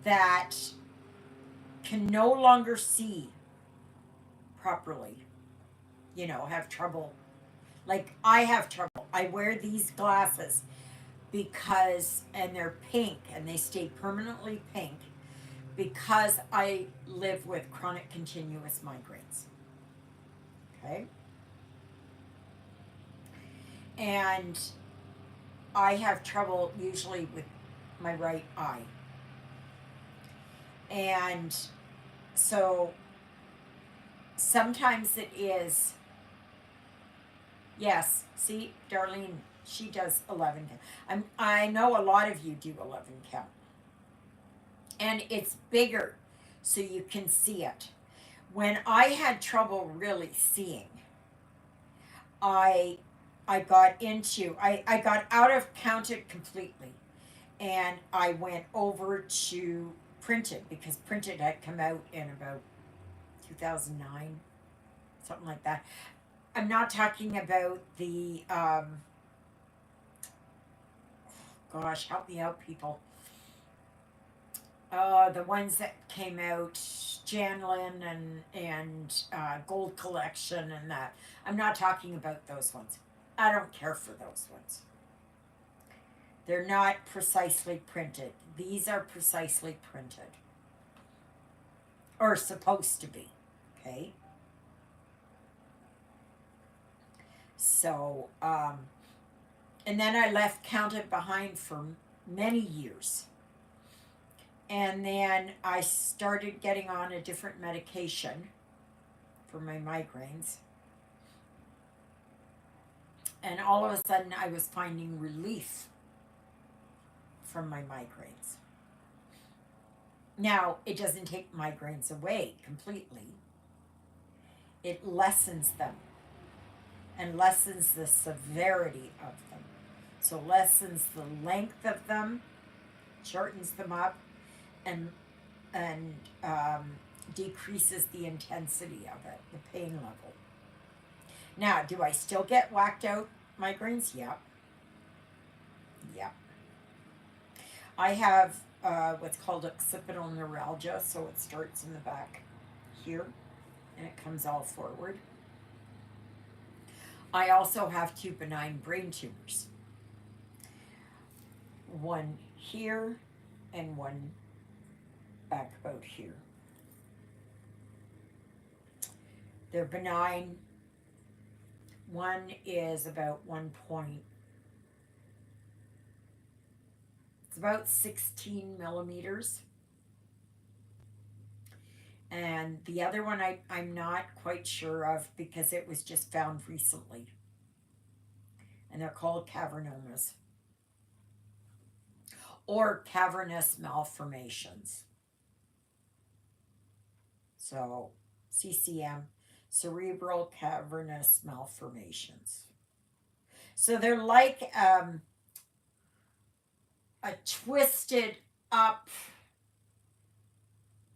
that can no longer see properly, have trouble. Like I have trouble. I wear these glasses and they're pink and they stay permanently pink because I live with chronic continuous migraines. Okay? And I have trouble usually with my right eye. And so sometimes it is, yes, see, Darlene, she does 11 count. I know a lot of you do 11 count. And it's bigger so you can see it. When I had trouble really seeing, I I got out of counted completely and I went over to printed because printed had come out in about 2009, something like that. I'm not talking about the gosh, help me out, people. The ones that came out, Janlin and Gold Collection and that. I'm not talking about those ones. I don't care for those ones. They're not precisely printed. These are precisely printed. Or supposed to be. Okay? So, and then I left Counted behind for many years. And then I started getting on a different medication for my migraines. And all of a sudden I was finding relief from my migraines. Now, it doesn't take migraines away completely. It lessens them and lessens the severity of them. So lessens the length of them, shortens them up, and decreases the intensity of it, the pain level. Now, do I still get whacked out migraines? Yeah. Yeah. I have what's called occipital neuralgia, so it starts in the back here and it comes all forward. I also have two benign brain tumors. One here and one back about here. They're benign. One is about 1 point. It's about 16 millimeters. And the other one I'm not quite sure of because it was just found recently. And they're called cavernomas. Or cavernous malformations. So, CCM, cerebral cavernous malformations. So they're like a twisted up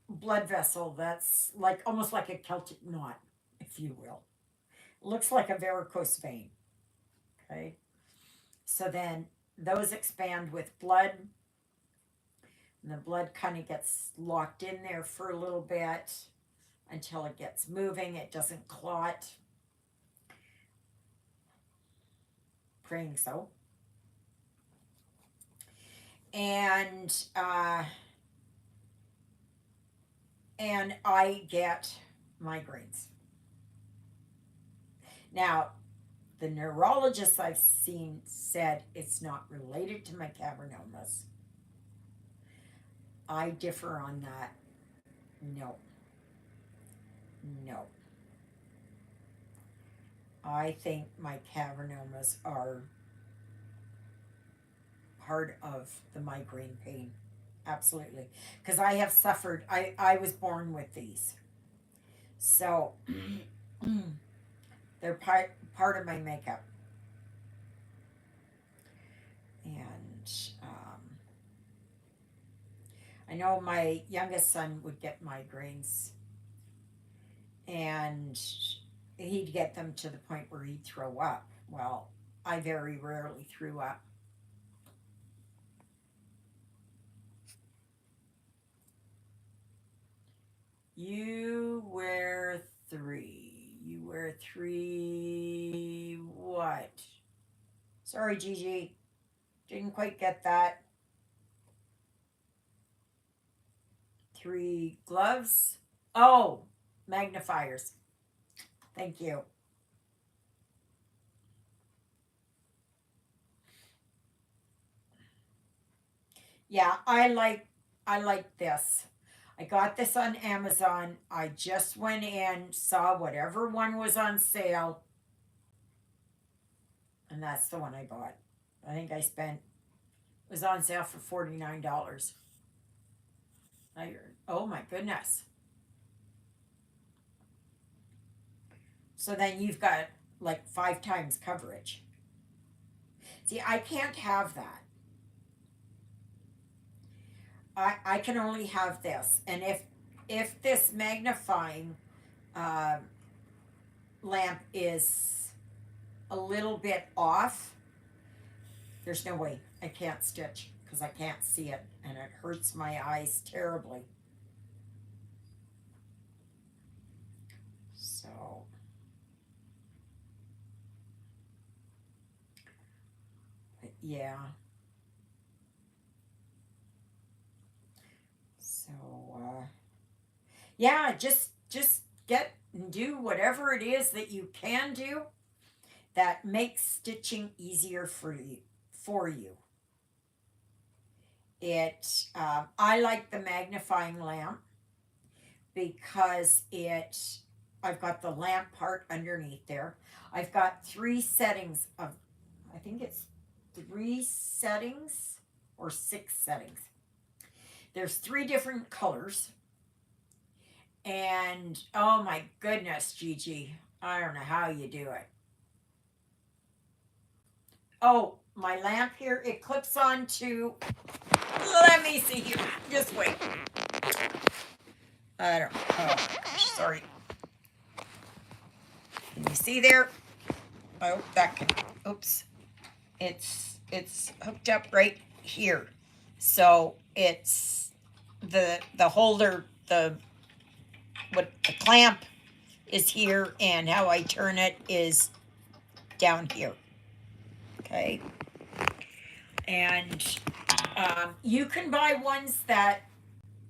blood vessel that's like almost like a Celtic knot, if you will. It looks like a varicose vein. Okay. So then those expand with blood, and the blood kind of gets locked in there for a little bit until it gets moving. It doesn't clot. Praying so. and I get migraines. Now, the neurologists I've seen said it's not related to my cavernomas. I differ on that. No, no. I think my cavernomas are part of the migraine pain. Absolutely. Because I have suffered, I was born with these. So they're part of my makeup. And I know my youngest son would get migraines, and he'd get them to the point where he'd throw up. Well, I very rarely threw up. You wear three. You wear three. What? Sorry, Gigi. Didn't quite get that. Three gloves. Oh, magnifiers. Thank you. Yeah, I like this. I got this on Amazon. I just went in, saw whatever one was on sale, and that's the one I bought. I think I spent it was on sale for $49. Oh my goodness. So then you've got like 5 times coverage. See, I can't have that. I can only have this. And if this magnifying uh, lamp is a little bit off, there's no way I can't stitch because I can't see it and it hurts my eyes terribly. So, yeah. So, yeah, just get and do whatever it is that you can do that makes stitching easier for you. I like the magnifying lamp because I've got the lamp part underneath there. I've got three settings of, I think it's 3 settings or 6 settings. There's 3 different colors, and oh my goodness, Gigi, I don't know how you do it. Oh, my lamp here, it clips on to, let me see here, just wait. I don't, oh my gosh, sorry. Can you see there? I hope that can, oops. It's hooked up right here. So it's the holder, the clamp is here, and how I turn it is down here. Okay. And you can buy ones that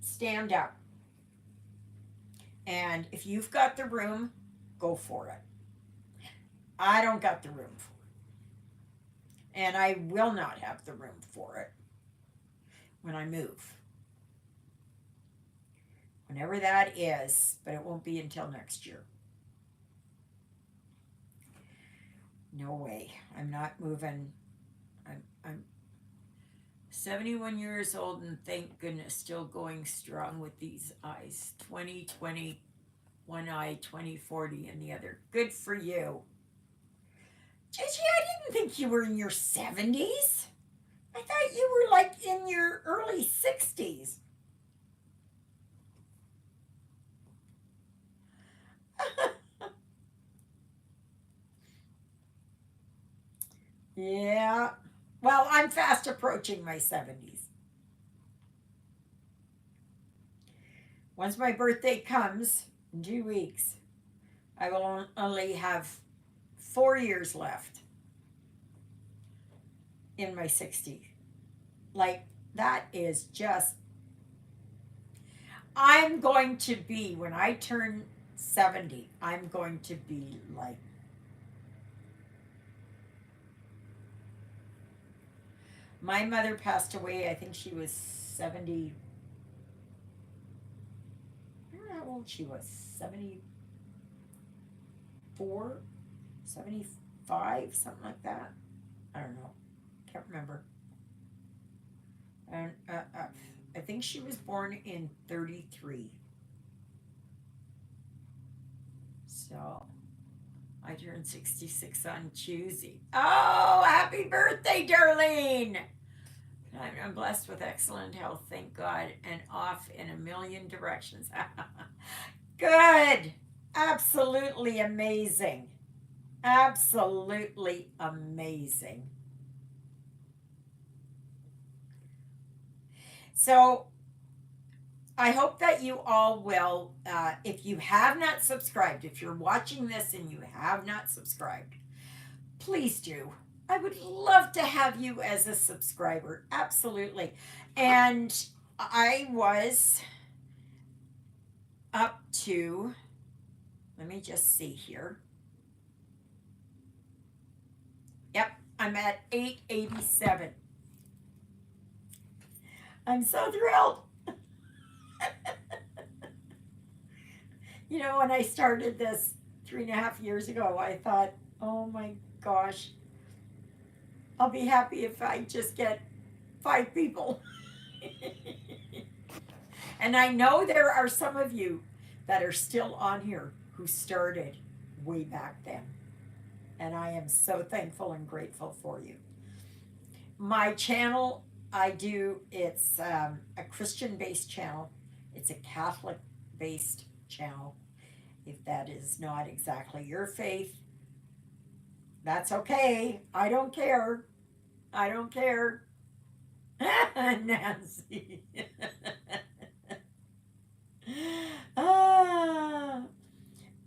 stand up. And if you've got the room, go for it. I don't got the room for it. And I will not have the room for it when I move. Whenever that is, but it won't be until next year. No way. I'm not moving. I'm 71 years old and thank goodness still going strong with these eyes. 20/20 one eye, 20/40 in the other. Good for you. Gigi, I didn't think you were in your 70s. I thought you were like in your early 60s. Yeah. Well, I'm fast approaching my 70s. Once my birthday comes in 2 weeks, I will only have 4 years left in my 60s. Like That is just, I'm going to be, when I turn 70, I'm going to be like, my mother passed away, I think she was 70, I don't know how old she was, 74, 75, something like that. I don't know, can't remember. And I think she was born in 33. So I turned 66 on Tuesday. Oh, happy birthday, Darlene! I'm blessed with excellent health, thank God, and off in a million directions. Good. Absolutely amazing. Absolutely amazing. So I hope that you all will, if you have not subscribed, if you're watching this and you have not subscribed, please do. I would love to have you as a subscriber. Absolutely. And I was up to, let me just see here. Yep, I'm at 887. I'm so thrilled. You know, when I started this 3.5 years ago, I thought, oh my gosh, I'll be happy if I just get 5 people. And I know there are some of you that are still on here who started way back then. And I am so thankful and grateful for you. My channel, it's a Christian based channel, it's a Catholic based channel. If that is not exactly your faith, that's okay. I don't care. I don't care. Nancy. Ah,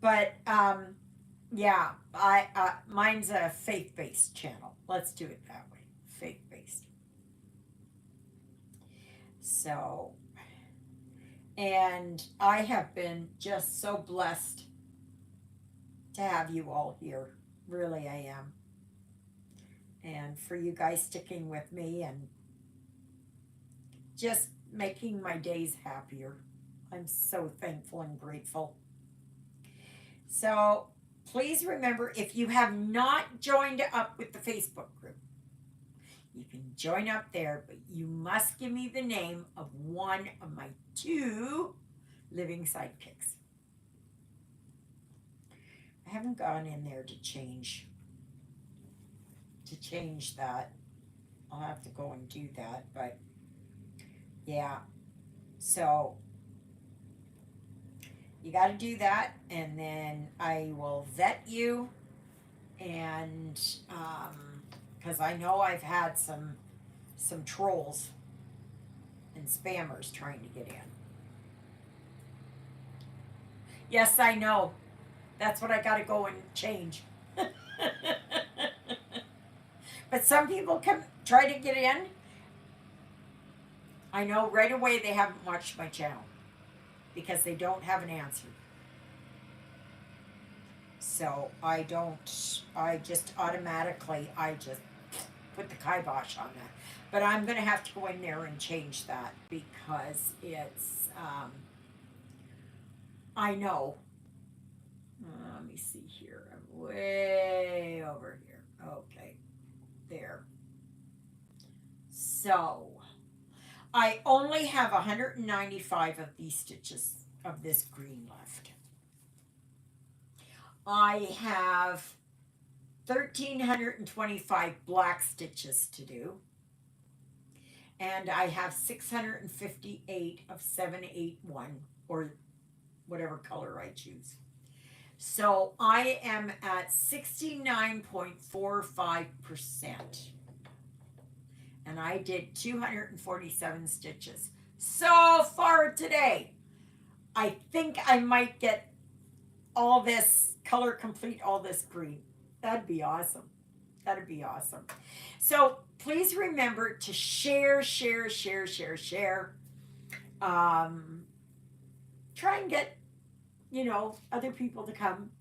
but yeah, mine's a faith-based channel. Let's do it that way, faith-based. So, and I have been just so blessed to have you all here. Really, I am. And for you guys sticking with me and just making my days happier. I'm so thankful and grateful. So please remember, if you have not joined up with the Facebook group, you can join up there, but you must give me the name of one of my 2 living sidekicks. I haven't gone in there to change that. I'll have to go and do that, but yeah. So you got to do that, and then I will vet you, and because I know I've had some trolls and spammers trying to get in. Yes, I know. That's what I got to go and change. But some people can try to get in. I know right away they haven't watched my channel because they don't have an answer. So I just automatically, put the kibosh on that. But I'm going to have to go in there and change that because it's, I know. Let me see here. I'm way over here. Okay. There. So I only have 195 of these stitches of this green left. I have 1,325 black stitches to do, and I have 658 of 781, or whatever color I choose. So I am at 69.45%. And I did 247 stitches so far today. I think I might get all this color complete, all this green. That'd be awesome. That'd be awesome. So please remember to share, share, share, share, share. Um, Try and get, other people to come.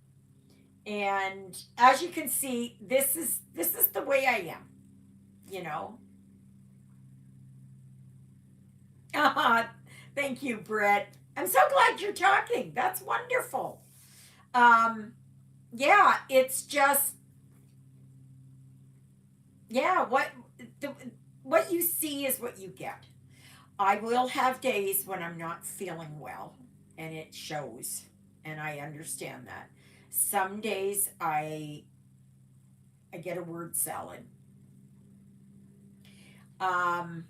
And as you can see, this is the way I am, you know. Thank you, Brett. I'm so glad you're talking. That's wonderful. Um, yeah, it's just yeah, the, what you see is what you get. I will have days when I'm not feeling well, and it shows, and I understand that. Some days I get a word salad. Um,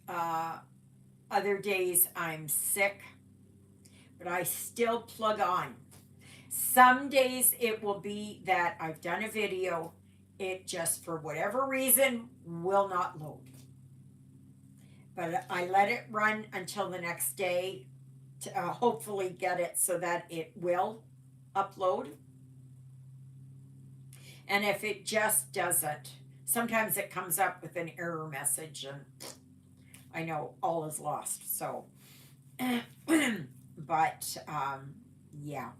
uh, Other days I'm sick, but I still plug on. Some days it will be that I've done a video, it just for whatever reason will not load. But I let it run until the next day to hopefully get it so that it will upload. And if it just doesn't, sometimes it comes up with an error message, and I know all is lost. So, but yeah.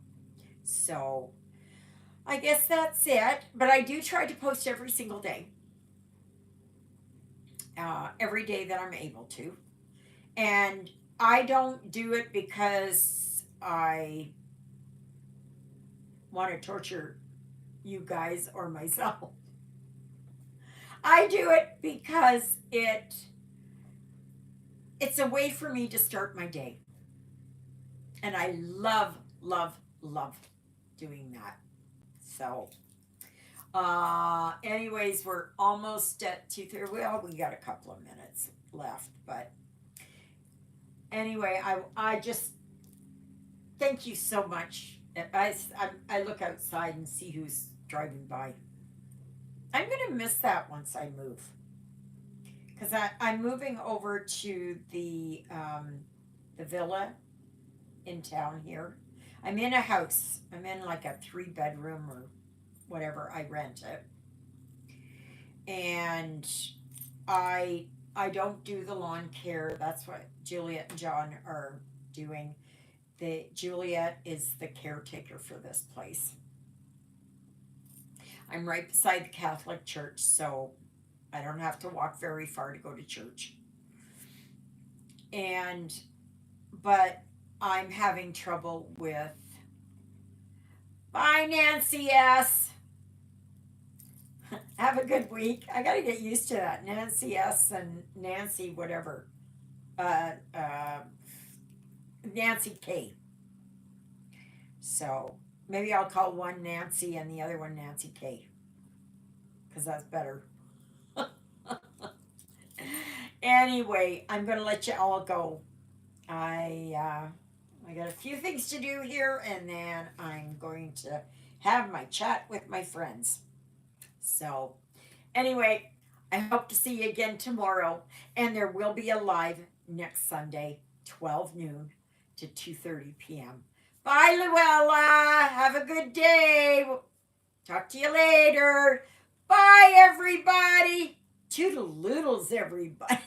So I guess that's it. But I do try to post every single day, every day that I'm able to. And I don't do it because I want to torture you guys or myself. I do it because it's a way for me to start my day. And I love, love, love doing that. So anyways, we're almost at 2:30. Well, we got a couple of minutes left, but anyway, I just thank you so much. I look outside and see who's driving by. I'm gonna miss that once I move, because I'm moving over to the villa in town here. I'm in a house. I'm in like a 3 bedroom or whatever. I rent it, and I don't do the lawn care. That's what Juliet and John are doing. The Juliet is the caretaker for this place. I'm right beside the Catholic Church, so I don't have to walk very far to go to church. And but I'm having trouble with bye Nancy S. Have a good week. I gotta get used to that. Nancy S and Nancy whatever. Uh, uh, Nancy K. So maybe I'll call one Nancy and the other one Nancy K. Because that's better. Anyway, I'm gonna let you all go. I got a few things to do here, and then I'm going to have my chat with my friends. So anyway, I hope to see you again tomorrow, and there will be a live next Sunday, 12 noon to 2:30 p.m. Bye, Luella. Have a good day. Talk to you later. Bye, everybody. Toodle-loodles, everybody.